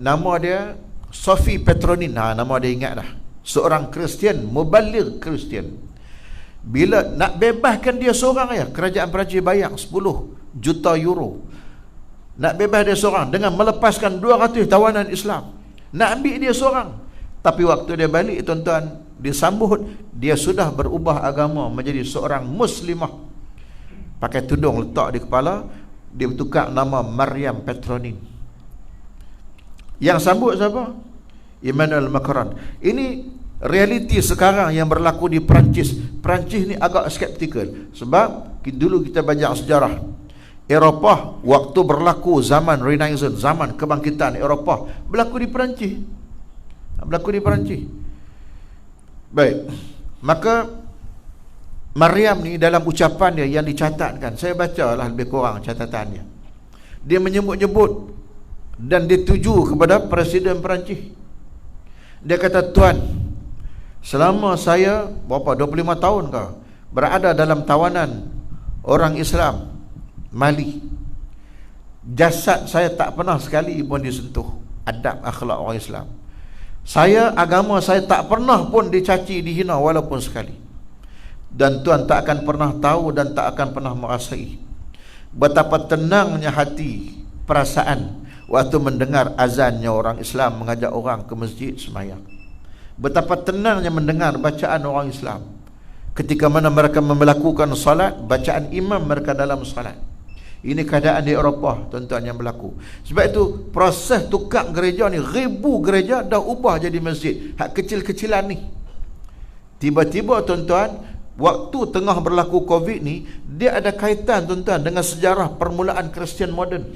nama dia Sophie Petronin, nama dia ingat dah, seorang Kristian, mubaligh Kristian. Bila nak bebaskan dia seorang ya, kerajaan Perancis bayar 10 juta euro nak bebas dia seorang, dengan melepaskan 200 tawanan Islam. Nak ambil dia seorang. Tapi waktu dia balik tuan-tuan, disambut, dia sudah berubah agama menjadi seorang muslimah, pakai tudung letak di kepala, dia tukar nama Maryam Petronin. Yang sambut siapa? Emmanuel Macron. Ini realiti sekarang yang berlaku di Perancis. Perancis ni agak skeptikal, sebab dulu kita belajar sejarah Eropah, waktu berlaku zaman Renaissance, zaman kebangkitan Eropah, berlaku di Perancis. Baik, maka Maryam ni dalam ucapan dia yang dicatatkan, saya bacalah lebih kurang catatannya. Dia menyebut-nyebut dan dia tuju kepada Presiden Perancis. Dia kata, tuan, selama saya berapa 25 tahun berada dalam tawanan orang Islam Mali, jasad saya tak pernah sekali pun disentuh adab akhlak orang Islam. Agama saya tak pernah pun dicaci, dihina walaupun sekali. Dan tuan tak akan pernah tahu dan tak akan pernah merasai betapa tenangnya hati, perasaan waktu mendengar azannya orang Islam mengajak orang ke masjid sembahyang. Betapa tenangnya mendengar bacaan orang Islam ketika mana mereka melakukan salat, bacaan imam mereka dalam salat. Ini keadaan di Eropah tuan-tuan yang berlaku. Sebab itu proses tukar gereja ni, ribu gereja dah ubah jadi masjid, hak kecil-kecilan ni. Tiba-tiba tuan-tuan, waktu tengah berlaku Covid ni, dia ada kaitan tuan-tuan dengan sejarah permulaan Kristian moden.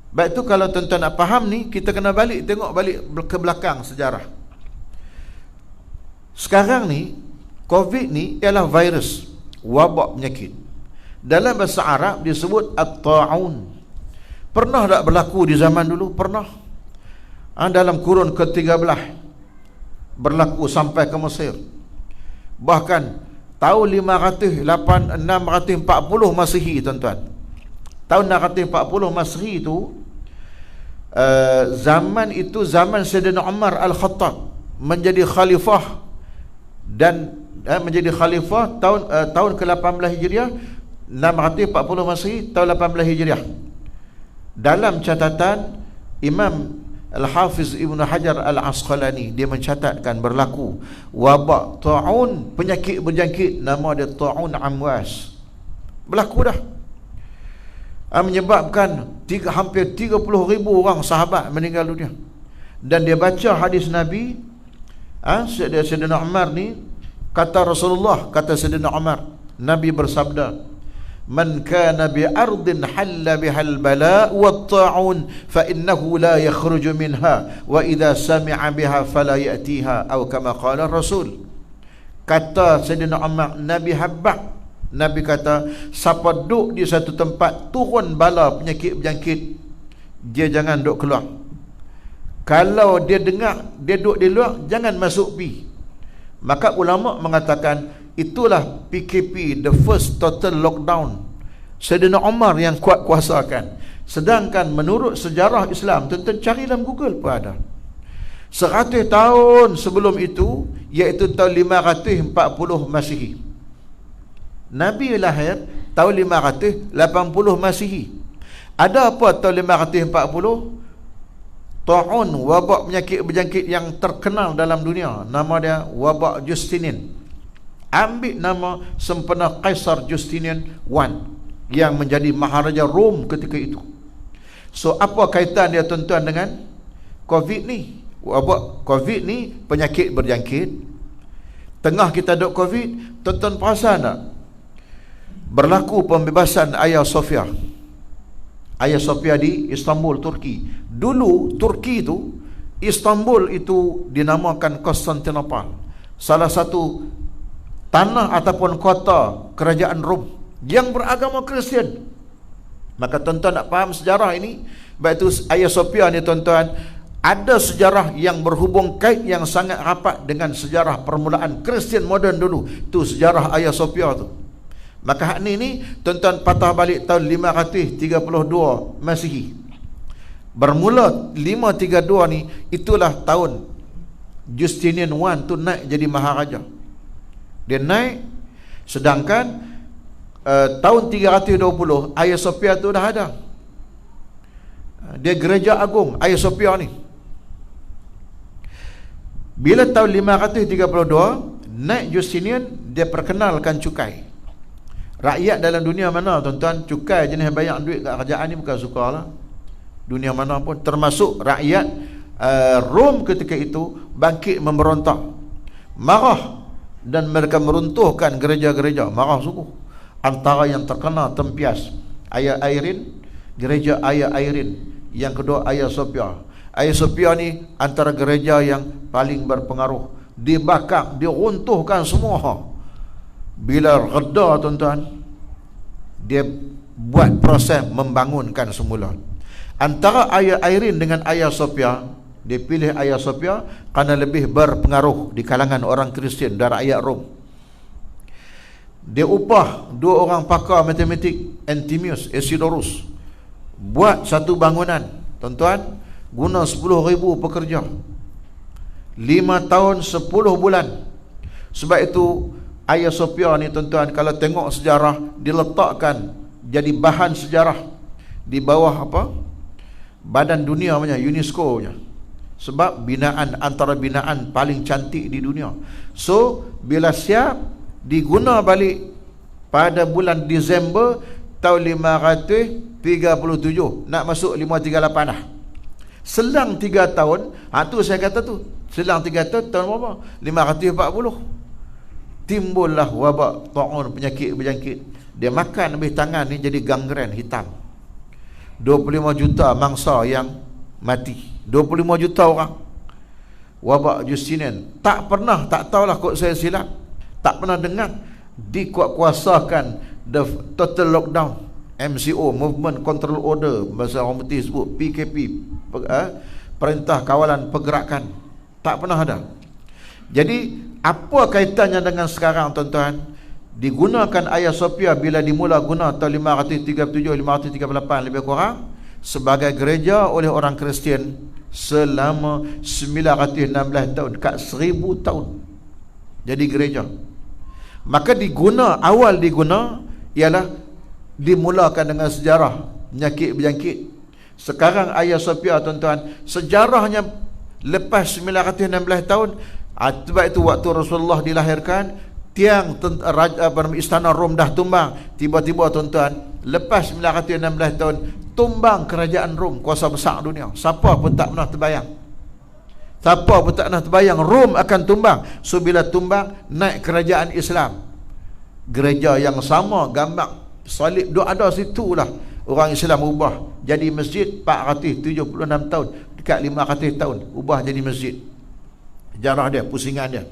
Baik itu kalau tuan-tuan nak faham ni, kita kena tengok balik ke belakang sejarah. Sekarang ni Covid ni ialah virus, wabak penyakit. Dalam bahasa Arab disebut at-ta'un. Pernah tak berlaku di zaman dulu? Pernah. Dalam kurun ke-13 berlaku sampai ke Mesir. Bahkan tahun 640 Masihi tuan-tuan. Tahun 640 Masihi itu, zaman itu zaman Sayyidina Umar Al-Khattab menjadi khalifah, dan menjadi khalifah tahun ke-18 Hijriah, 640 Masihi, tahun 18 Hijriah. Dalam catatan Imam Al-Hafiz Ibn Hajar Al-Asqalani, dia mencatatkan berlaku wabak ta'un, penyakit berjangkit, nama dia ta'un amwas. Berlaku dah. Menyebabkan hampir 30,000 orang sahabat meninggal dunia. Dan dia baca hadis Nabi, Sayyidina Umar ni, kata Rasulullah, kata Sayyidina Umar, Nabi bersabda, man kana bi ardin halla bihal bala wat ta'un fa innahu la yakhruju minha wa idza sami'a biha fala ya'tiha atau kama qala Rasul. Kata Sayyidina Umar, Nabi habaq, Nabi kata, siapa duduk di satu tempat turun bala penyakit berjangkit, dia jangan duduk keluar. Kalau dia dengar dia duduk di luar, jangan masuk pi. Maka ulama mengatakan itulah PKP, the first total lockdown. Sayyidina Umar yang kuat kuasakan. Sedangkan menurut sejarah Islam, tuan-tuan cari dalam Google pun ada, 100 tahun sebelum itu, iaitu tahun 540 Masihi, Nabi lahir tahun 580 Masihi. Ada apa tahun 540? Ta'un, wabak penyakit berjangkit yang terkenal dalam dunia. Nama dia wabak Justinian. Ambil nama sempena Kaisar Justinian I yang menjadi Maharaja Rom ketika itu. So apa kaitan dia tuan-tuan dengan COVID ni? Wabak COVID ni penyakit berjangkit. Tengah kita duk COVID, tuan-tuan perasan tak? Berlaku pembebasan Hagia Sophia. Hagia Sophia di Istanbul, Turki. Dulu Turki itu, Istanbul itu dinamakan Konstantinopel, salah satu tanah ataupun kota kerajaan Rom yang beragama Kristian. Maka tuan-tuan nak faham sejarah ini, baik itu Hagia Sophia ni tuan-tuan, ada sejarah yang berhubung kait yang sangat rapat dengan sejarah permulaan Kristian moden dulu. Itu sejarah Hagia Sophia tu. Maka hak ni tuan-tuan patah balik tahun 532 Masihi. Bermula 532 ni, itulah tahun Justinian I tu naik jadi maharaja. Dia naik, sedangkan tahun 320 Hagia Sophia tu dah ada. Dia gereja agung Hagia Sophia ni. Bila tahun 532 naik Justinian, dia perkenalkan cukai. Rakyat dalam dunia mana tuan-tuan, cukai jenis bayar duit kat kerajaan ni bukan suka lah. Dunia mana pun, termasuk rakyat Rom ketika itu bangkit memberontak, marah, dan mereka meruntuhkan gereja-gereja. Marah sungguh. Antara yang terkenal tempias Hagia Irene, gereja Hagia Irene. Yang kedua Hagia Sophia. Hagia Sophia ni antara gereja yang paling berpengaruh. Dibakar, diruntuhkan semua. Bila reda tuan-tuan, dia buat proses membangunkan semula. Antara Hagia Irene dengan Hagia Sophia, dia pilih Hagia Sophia kerana lebih berpengaruh di kalangan orang Kristian dan rakyat Rom. Dia upah dua orang pakar matematik, Anthemius, Isidorus, buat satu bangunan. Tuan-tuan, guna 10,000 pekerja, 5 tahun 10 bulan. Sebab itu Hagia Sophia ni tuan-tuan, kalau tengok sejarah, diletakkan jadi bahan sejarah di bawah apa? Badan dunia punya, UNESCO punya. Sebab binaan, antara binaan paling cantik di dunia. So bila siap, diguna balik pada bulan Disember tahun 537, nak masuk 538 dah. Selang 3 tahun, tu saya kata tu, selang 3 tahun, tahun berapa? 540. Timbullah wabak ta'un, penyakit berjangkit. Dia makan habis tangan ni jadi gangren hitam. 25 juta mangsa yang mati, 25 juta orang. Wabak Justinian, tak pernah, tak tahulah kot saya silap, tak pernah dengar dikuat-kuasakan the total lockdown, MCO, Movement Control Order, bahasa orang putih sebut PKP, Perintah Kawalan Pergerakan. Tak pernah ada. Jadi apa kaitannya dengan sekarang tuan-tuan? Digunakan Hagia Sophia bila dimula guna tahun 537-538 lebih kurang sebagai gereja oleh orang Kristian selama 916 tahun, kat 1000 tahun jadi gereja. Maka awal diguna ialah dimulakan dengan sejarah penyakit berjangkit. Sekarang Hagia Sophia tuan-tuan, sejarahnya lepas 916 tahun. Sebab itu waktu Rasulullah dilahirkan, tiang istana Rom dah tumbang. Tiba-tiba tuan-tuan, lepas 916 tahun, tumbang kerajaan Rom, kuasa besar dunia. Siapa pun tak pernah terbayang. Siapa pun tak pernah terbayang Rom akan tumbang. So bila tumbang, naik kerajaan Islam. Gereja yang sama, gambar Salib duk ada situlah orang Islam ubah jadi masjid 476 tahun, dekat 500 tahun ubah jadi masjid. Jarah dia, pusingan dia.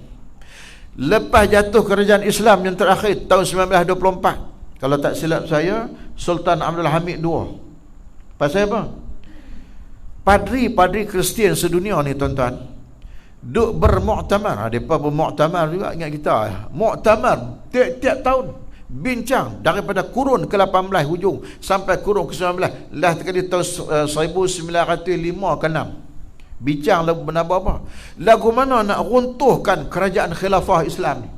Lepas jatuh kerajaan Islam yang terakhir tahun 1924, kalau tak silap saya, Sultan Abdul Hamid II. Pasal apa? Padri-padri Kristian sedunia ni tuan-tuan duk bermuktamar. Mereka bermuktamar juga, ingat kita, muktamar tiap-tiap tahun, bincang daripada kurun ke-18 hujung sampai kurun ke-19, lah sekali tahun 1905 ke 6. Bincang lagu apa? Lagu mana nak runtuhkan kerajaan khilafah Islam ni?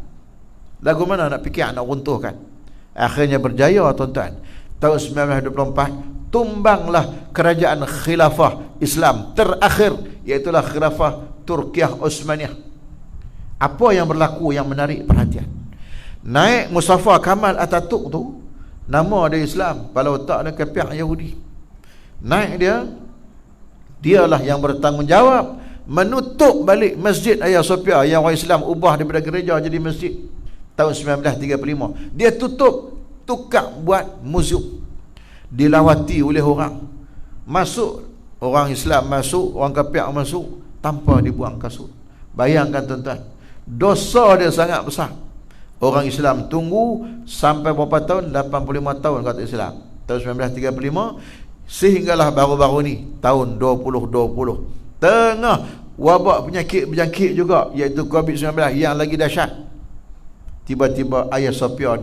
Lagu mana nak fikir nak runtuhkan? Akhirnya berjaya tuan-tuan. Tahun 1924 tumbanglah kerajaan khilafah Islam terakhir, iaitulah khilafah Turkiyah Osmaniyah. Apa yang berlaku yang menarik perhatian? Naik Mustafa Kamal Atatürk tu, nama dia Islam, kepala otak dia kafir Yahudi. Naik dialah yang bertanggungjawab menutup balik Masjid Hagia Sophia yang orang Islam ubah daripada gereja jadi masjid tahun 1935. Dia tutup, tukar buat muzium, dilawati oleh orang. Masuk orang Islam, masuk orang kafir masuk tanpa dibuang kasut. Bayangkan tuan-tuan, dosa dia sangat besar. Orang Islam tunggu sampai berapa tahun? 85 tahun kata Islam. Tahun 1935 sehinggalah baru-baru ni tahun 2020 tengah wabak penyakit berjangkit juga, iaitu COVID-19 yang lagi dahsyat, tiba-tiba Hagia Sophia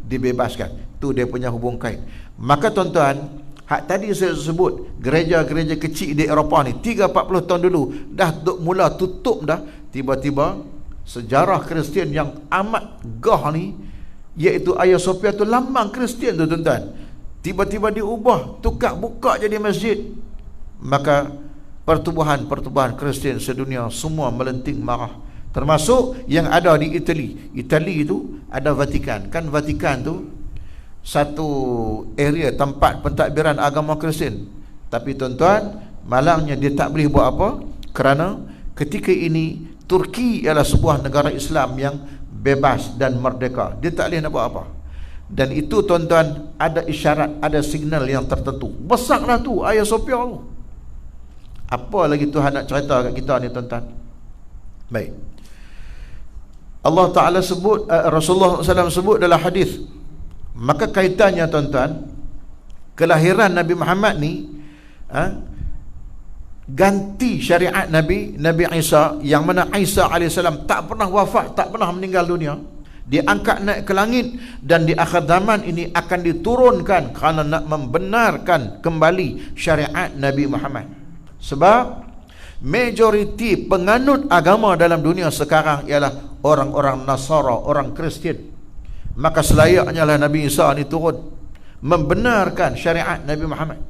dibebaskan. Tu dia punya hubung kait. Maka tuan-tuan, hak tadi saya sebut gereja-gereja kecil di Eropah ni 30-40 tahun dulu dah mula tutup dah. Tiba-tiba sejarah Kristian yang amat gah ni, iaitu Hagia Sophia tu lambang Kristian tu tuan-tuan, tiba-tiba diubah, tukar, buka jadi masjid. Maka pertubuhan Kristian sedunia semua melenting marah, termasuk yang ada di Itali. Itali itu ada Vatikan. Kan Vatikan tu satu area tempat pentadbiran agama Kristian. Tapi tuan-tuan, malangnya dia tak boleh buat apa, kerana ketika ini Turki ialah sebuah negara Islam yang bebas dan merdeka. Dia tak boleh nak buat apa. Dan itu tuan-tuan, ada isyarat, ada signal yang tertentu. Besarlah tu Hagia Sophia tu. Apa lagi Tuhan nak cerita kat kita ni tuan-tuan? Baik, Allah Ta'ala sebut, Rasulullah SAW sebut dalam hadis. Maka kaitannya tuan-tuan, kelahiran Nabi Muhammad ni ganti syariat Nabi Isa, yang mana Isa AS tak pernah wafat, tak pernah meninggal dunia. Diangkat naik ke langit, dan di akhir zaman ini akan diturunkan kerana nak membenarkan kembali syariat Nabi Muhammad. Sebab majoriti penganut agama dalam dunia sekarang ialah orang-orang Nasara, orang Kristian. Maka selayaknya lah Nabi Isa ni turun membenarkan syariat Nabi Muhammad.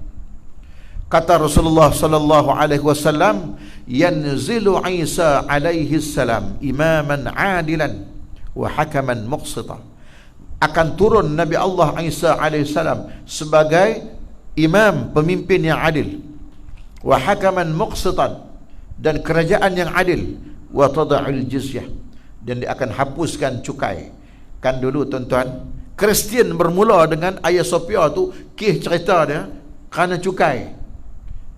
Kata Rasulullah sallallahu alaihi wasallam, yanzilu Isa alaihi salam imaman adilan wa hakaman muqsita. Akan turun Nabi Allah Isa AS sebagai imam, pemimpin yang adil, wa hakaman muqsitan, dan kerajaan yang adil, wa tada'il jizyah, dan dia akan hapuskan cukai. Kan dulu tuan-tuan, Kristian bermula dengan Hagia Sophia tu, cerita dia kerana cukai.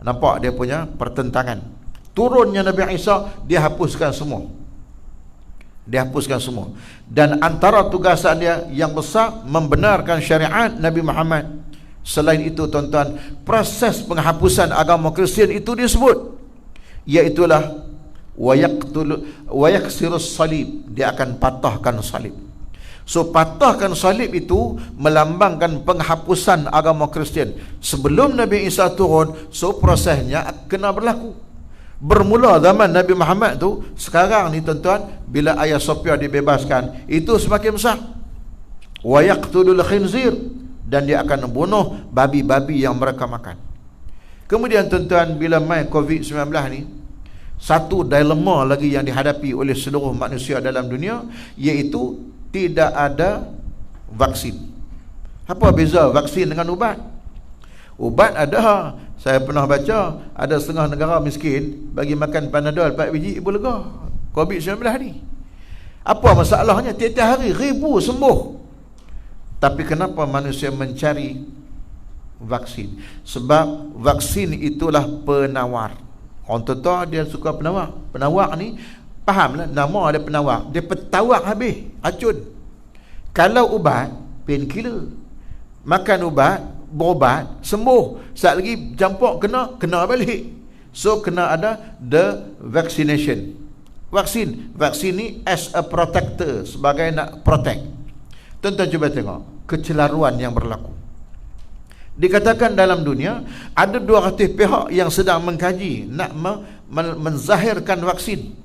Nampak dia punya pertentangan. Turunnya Nabi Isa, dia hapuskan semua. Dan antara tugasan dia yang besar membenarkan syariat Nabi Muhammad. Selain itu tuan-tuan, proses penghapusan agama Kristian itu disebut, iaitulah wa yaksirus salib, dia akan patahkan salib. So patahkan salib itu melambangkan penghapusan agama Kristian. Sebelum Nabi Isa turun, so prosesnya kena berlaku. Bermula zaman Nabi Muhammad tu, sekarang ni tuan-tuan, bila Hagia Sophia dibebaskan, itu semakin besar. Wa yaqtulul khinzir, dan dia akan membunuh babi-babi yang mereka makan. Kemudian tuan-tuan, bila mai COVID-19 ni, satu dilema lagi yang dihadapi oleh seluruh manusia dalam dunia, iaitu tidak ada vaksin. Apa beza vaksin dengan ubat? Ubat ada. Saya pernah baca ada setengah negara miskin bagi makan Panadol 4 biji ibu lega COVID-19 ni. Apa masalahnya? Tiap-tiap hari ribu sembuh. Tapi kenapa manusia mencari vaksin? Sebab vaksin itulah penawar. Orang tua dia suka penawar. Penawar ni fahamlah, nama ada penawar. Dia petawar habis, racun. Kalau ubat, painkiller. Makan ubat, berubat, sembuh. Saat lagi campak kena balik. So kena ada the vaccination. Vaksin ni as a protector, sebagai nak protect. Tuan-tuan cuba tengok kecelaruan yang berlaku. Dikatakan dalam dunia ada 200 pihak yang sedang mengkaji nak menzahirkan vaksin.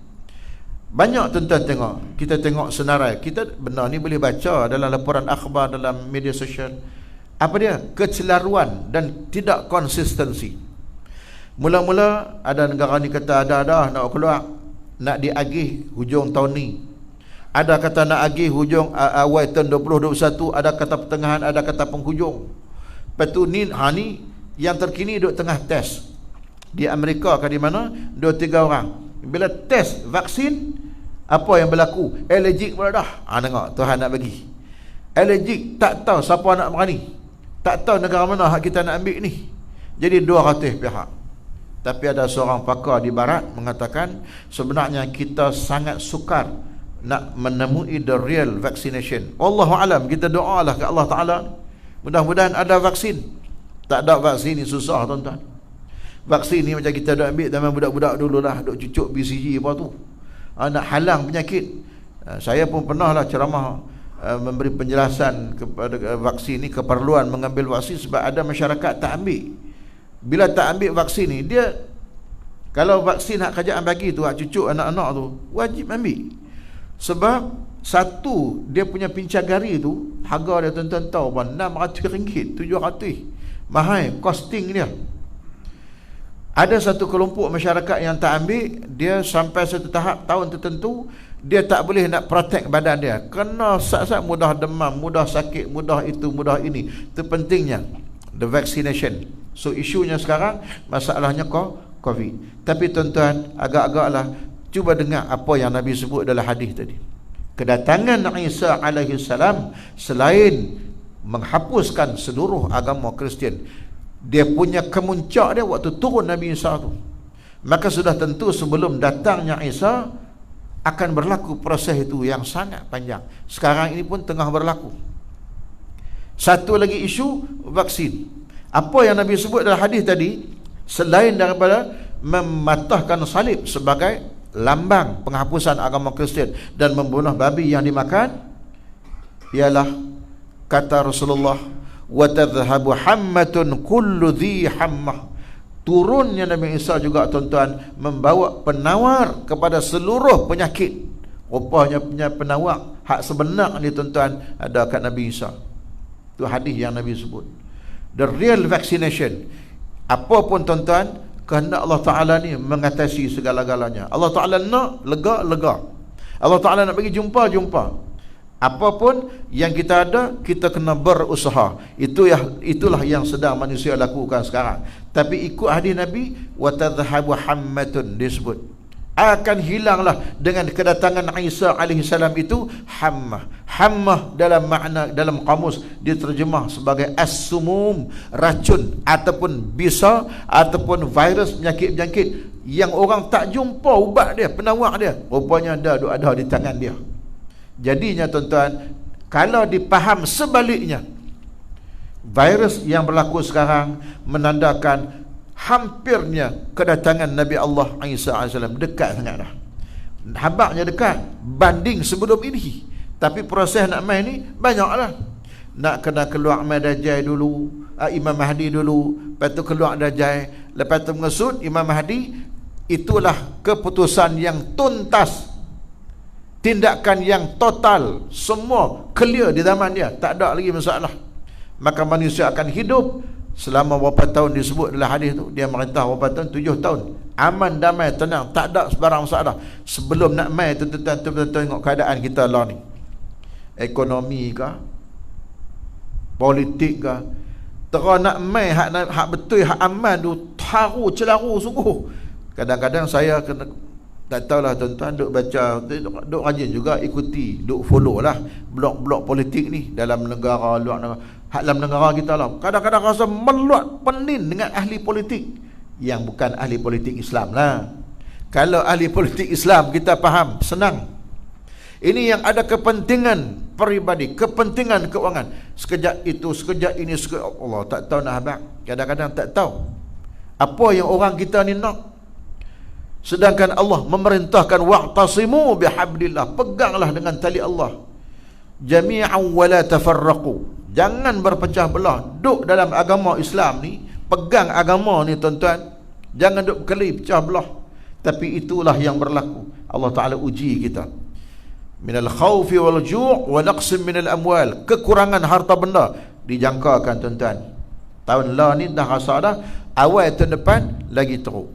Banyak tuan-tuan tengok, kita tengok senarai. Kita benda ni boleh baca dalam laporan akhbar, dalam media sosial. Apa dia? Kecelaruan dan tidak konsistensi. Mula-mula ada negara ni kata ada nak keluar, nak diagih hujung tahun ni. Ada kata nak agih hujung awal tahun 2021, ada kata pertengahan, ada kata penghujung. Lepas tu ni yang terkini duduk tengah test. Di Amerika ke di mana, 2-3 orang. Bila test vaksin, apa yang berlaku? Allergic pula dah. Tengok Tuhan nak bagi. Allergic, tak tahu siapa nak berani. Tak tahu negara mana hak kita nak ambil ni. Jadi 200 pihak. Tapi ada seorang pakar di barat mengatakan sebenarnya kita sangat sukar nak menemui the real vaccination. Wallahu alam, kita doalah ke Allah Taala, mudah-mudahan ada vaksin. Tak ada vaksin ni susah tuan-tuan. Vaksin ni macam kita dah ambil zaman budak-budak dululah, duk cucuk BCG apa tu. Nak halang penyakit. Saya pun pernah lah ceramah memberi penjelasan kepada vaksin ni, keperluan mengambil vaksin sebab ada masyarakat tak ambil. Bila tak ambil vaksin ni, dia kalau vaksin hak kerajaan bagi tu, hak cucuk anak-anak tu wajib ambil. Sebab satu dia punya pincang gari tu harga dia tuan-tuan tahu pun RM600, RM700. Mahal costing dia. Ada satu kelompok masyarakat yang tak ambil, dia sampai satu tahap tahun tertentu dia tak boleh nak protect badan dia. Kena sat-sat mudah demam, mudah sakit, mudah itu, mudah ini. Itu pentingnya the vaccination. So isunya sekarang masalahnya COVID. Tapi tuan-tuan, agak-agaklah cuba dengar apa yang Nabi sebut dalam hadis tadi. Kedatangan Isa alaihi salam selain menghapuskan seluruh agama Kristian, dia punya kemuncak dia waktu turun Nabi Isa tu. Maka sudah tentu sebelum datangnya Isa akan berlaku proses itu yang sangat panjang. Sekarang ini pun tengah berlaku. Satu lagi isu vaksin. Apa yang Nabi sebut dalam hadis tadi, selain daripada mematahkan salib sebagai lambang penghapusan agama Kristian dan membunuh babi yang dimakan, ialah kata Rasulullah, wa tadhhabu hammatun kullu dhi hammah. Turunnya Nabi Isa juga tuan-tuan membawa penawar kepada seluruh penyakit. Rupanya punya penawar hak sebenar ni tuan-tuan ada kat Nabi Isa. Itu hadis yang Nabi sebut. The real vaccination. Apa pun tuan-tuan, kehendak Allah Ta'ala ni mengatasi segala-galanya. Allah Ta'ala nak lega. Allah Ta'ala nak bagi jumpa. Apapun yang kita ada, kita kena berusaha. Itulah yang sedang manusia lakukan sekarang. Tapi ikut hadis Nabi, wa tadhhabu hammatun, disebut akan hilanglah dengan kedatangan Isa alaihi salam itu hammah. Hammah dalam makna, dalam kamus diterjemah sebagai as-sumum, racun ataupun bisa ataupun virus, penyakit-penyakit yang orang tak jumpa ubat dia, penawar dia, rupanya ada di tangan dia. Jadinya tuan-tuan, kalau dipaham sebaliknya, virus yang berlaku sekarang menandakan hampirnya kedatangan Nabi Allah Isa AS. Dekat sangat dah. Habaknya dekat banding sebelum ini. Tapi proses nak main ni banyaklah. Nak kena keluar Dajjal dulu, Imam Mahdi dulu, lepas tu keluar Dajjal, lepas tu mengesut Imam Mahdi. Itulah keputusan yang tuntas, tindakan yang total, semua clear di zaman dia, tak ada lagi masalah. Maka manusia akan hidup selama berapa tahun disebut dalam hadis tu. Dia merintah berapa tahun? 7 tahun. Aman, damai, tenang, tak ada sebarang masalah. Sebelum nak mai tu tuan-tuan tengok keadaan kita lah ni. Ekonomi ke, politik ke, terus nak mai hak betul, hak aman tu haru celaru sungguh. Kadang-kadang saya kena Tak tahulah tuan-tuan, duk baca, duk rajin juga ikuti, duk follow lah blog-blog politik ni dalam negara, luar negara. Dalam negara kita lah, kadang-kadang rasa meluat penin dengan ahli politik yang bukan ahli politik Islam lah. Kalau ahli politik Islam kita faham, senang. Ini yang ada kepentingan peribadi, kepentingan keuangan. Sekejap itu, sekejap ini, sekejap Allah tak tahu nak habaq. Kadang-kadang tak tahu apa yang orang kita ni nak. Sedangkan Allah memerintahkan wa'tasimu bihablillah, peganglah dengan tali Allah. Jami'an wa la tafarraqu. Jangan berpecah belah. Duk dalam agama Islam ni, pegang agama ni tuan-tuan. Jangan duk berkelahi pecah belah. Tapi itulah yang berlaku. Allah Taala uji kita. Minal khawfi wal ju' wa naqsim minal amwal. Kekurangan harta benda dijangkakan tuan-tuan. Tahun lah ni dah rasa dah, awal tahun depan lagi teruk.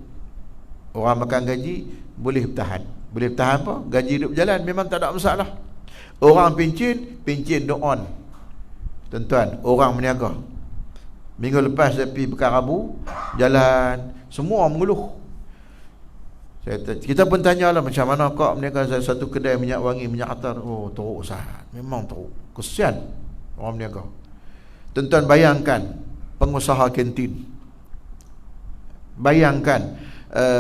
Orang makan gaji boleh bertahan. Boleh bertahan apa? Gaji hidup berjalan, memang tak ada masalah. Orang pincin duk on. Tuan-tuan, orang meniaga. Minggu lepas saya pergi Pekan Rabu, jalan, semua mengeluh. Kita pun tanyalah macam mana kau meniaga satu kedai minyak wangi, minyak atar. Oh, teruk Ustaz. Memang teruk. Kesian orang meniaga. Tuan-tuan bayangkan pengusaha kantin. Bayangkan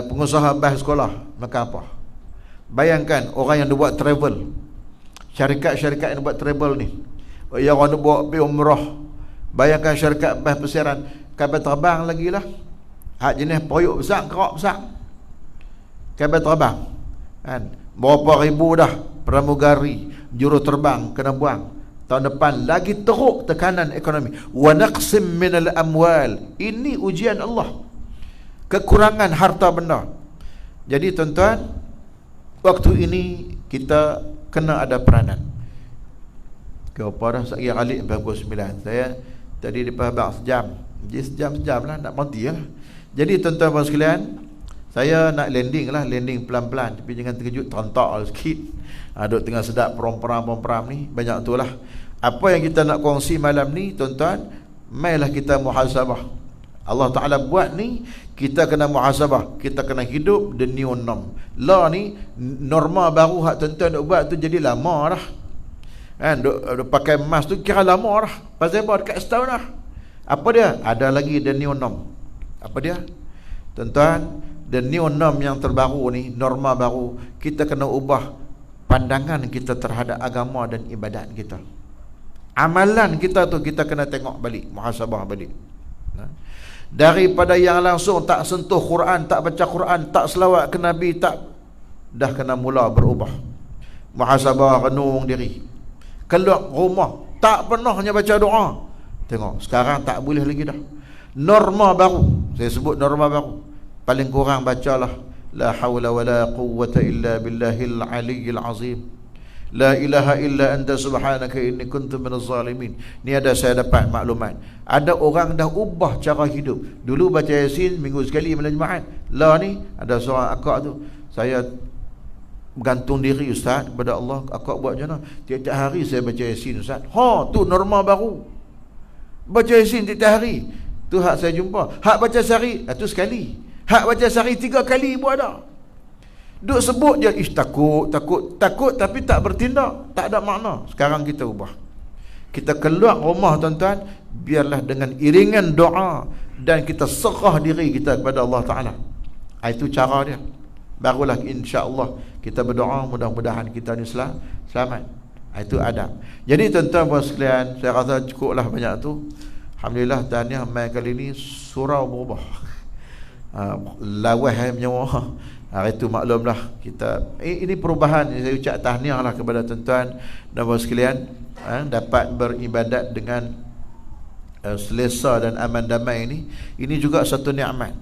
pengusaha bas sekolah makan apa. Bayangkan orang yang buat travel, syarikat-syarikat yang buat travel ni, yang orang buat pergi umrah. Bayangkan syarikat bas persiaran, kapal terbang lagi lah, hak jenis periuk besar, kerak besar, kapal terbang kan, berapa ribu dah pramugari, juru terbang kena buang. Tahun depan lagi teruk tekanan ekonomi. Wa naqsim minal amwal. Ini ujian Allah, kekurangan harta benda. Jadi tuan-tuan, waktu ini kita kena ada peranan. Kenapa dah saya alik 49. Saya tadi lepas bak sejam. Jadi sejam lah, nak mati lah. Jadi tuan-tuan dan sekalian, saya nak landing lah, landing pelan-pelan. Tapi jangan terkejut, terentak lah sikit. Duk tengah sedap peram-peram ni, banyak tu lah. Apa yang kita nak kongsi malam ni tuan-tuan, mailah kita muhasabah. Allah Ta'ala buat ni, kita kena muhasabah, kita kena hidup the new norm. Lah ni, norma baru hak tuan-tuan nak buat tu jadi lama dah kan. Duk pakai mask tu kira lama dah. Pasal apa? Dekat setahun dah. Apa dia? Ada lagi the new norm. Apa dia? Tuan-tuan, the new norm yang terbaru ni, norma baru, kita kena ubah pandangan kita terhadap agama dan ibadat kita. Amalan kita tu kita kena tengok balik, muhasabah balik. Daripada yang langsung tak sentuh Quran, tak baca Quran, tak selawat ke Nabi, tak, dah kena mula berubah. Muhasabah, renung diri. Keluar rumah tak pernah hanya baca doa. Tengok sekarang tak boleh lagi dah. Norma baru, saya sebut norma baru, paling kurang bacalah la haula wala quwwata illa billahil aliyyil azim. La ilaha illa anta subhanaka inni kuntu minaz zalimin. Ni ada saya dapat maklumat. Ada orang dah ubah cara hidup. Dulu baca Yasin minggu sekali malam Jumaat. Lah ni ada seorang akak tu, saya bergantung diri Ustaz kepada Allah. Akak buat macam mana? Tiap-tiap hari saya baca Yasin Ustaz. Tu norma baru. Baca Yasin tiap-tiap hari. Tu hak saya jumpa. Hak baca sehari, tu sekali. Hak baca sehari 3 kali pun ada. Duk sebut je, takut tapi tak bertindak, tak ada makna. Sekarang kita ubah. Kita keluar rumah tuan-tuan, biarlah dengan iringan doa dan kita serah diri kita kepada Allah Ta'ala. Itu cara dia. Barulah insya-Allah kita berdoa mudah-mudahan kita ni selamat. Itu adab. Jadi tuan-tuan dan sekalian, saya rasa cukuplah banyak tu. Alhamdulillah tahniah mai kali ni surau berubah. Lawah menyawa. Itu maklumlah kita ini perubahan. Saya ucap tahniah lah kepada tuan-tuan dan puan sekalian, dapat beribadat dengan selesa dan aman damai ini. Ini juga satu nikmat.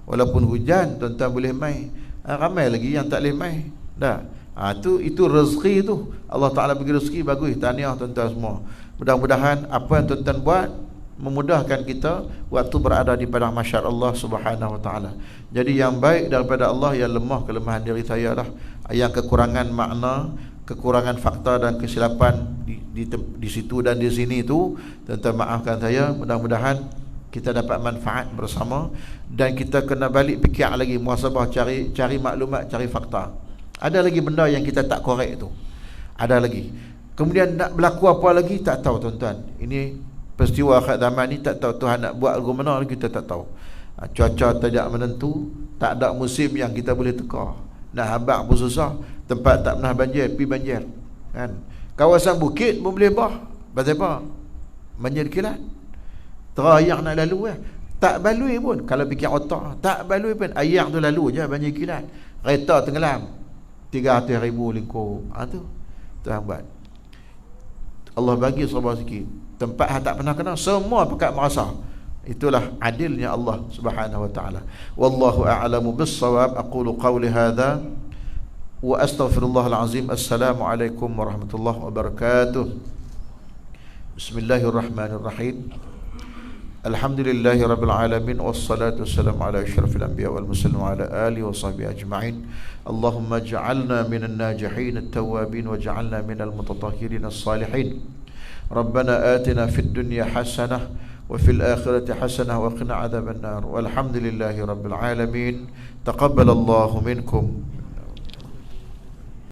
Walaupun hujan, tuan-tuan boleh mai. Ramai lagi yang tak boleh mai. Dah. Itu rezeki tu. Allah Ta'ala bagi rezeki bagus. Tahniah tuan-tuan semua. Mudah-mudahan apa yang tuan-tuan buat memudahkan kita waktu berada di padang mahsyar Allah Subhanahu wa taala. Jadi yang baik daripada Allah, yang lemah kelemahan diri saya lah. Yang kekurangan makna, kekurangan fakta dan kesilapan di situ dan di sini tu, tuan-tuan maafkan saya. Mudah-mudahan kita dapat manfaat bersama, dan kita kena balik fikir lagi, muhasabah, cari maklumat, cari fakta. Ada lagi benda yang kita tak korek tu, ada lagi. Kemudian nak berlaku apa lagi tak tahu tuan-tuan. Ini peristiwa akhir zaman ni tak tahu Tuhan nak buat lagu mana lagi, kita tak tahu. Cuaca tidak menentu, tak ada musim yang kita boleh teka. Nak habaq pun susah, tempat tak pernah banjir pergi banjir kan. Kawasan bukit pun boleh bah. Pasal apa? Banjir kilat. Terayak nak lalu tak balui pun. Kalau fikir otak, tak balui pun, ayak tu lalu je, banjir kilat. Kereta tenggelam, 300,000 lingkup. Tu Tuhan buat. Allah bagi sabar sikit. Tempat yang tak pernah kenal, semua pekat merasa. Itulah adilnya Allah Subhanahu wa taala. Wallahu a'lamu bis-shawab. Aqulu qawli hadha wa astaghfirullahal azim. Assalamualaikum warahmatullahi wabarakatuh. Bismillahirrahmanirrahim. Alhamdulillahi rabbil alamin, wassalatu wassalamu ala asyrafil anbiya wal mursalin wa ala alihi wa sahbihi ajma'in. Allahumma ij'alna minan najihin at-tawwabin waj'alna minal mutatahhirin as-salihin. Rabbana atina fid dunya hasanah wa fil akhirati hasanah wa qina adzaban nar. Walhamdulillahi rabbil alamin. Taqabbalallahu minkum.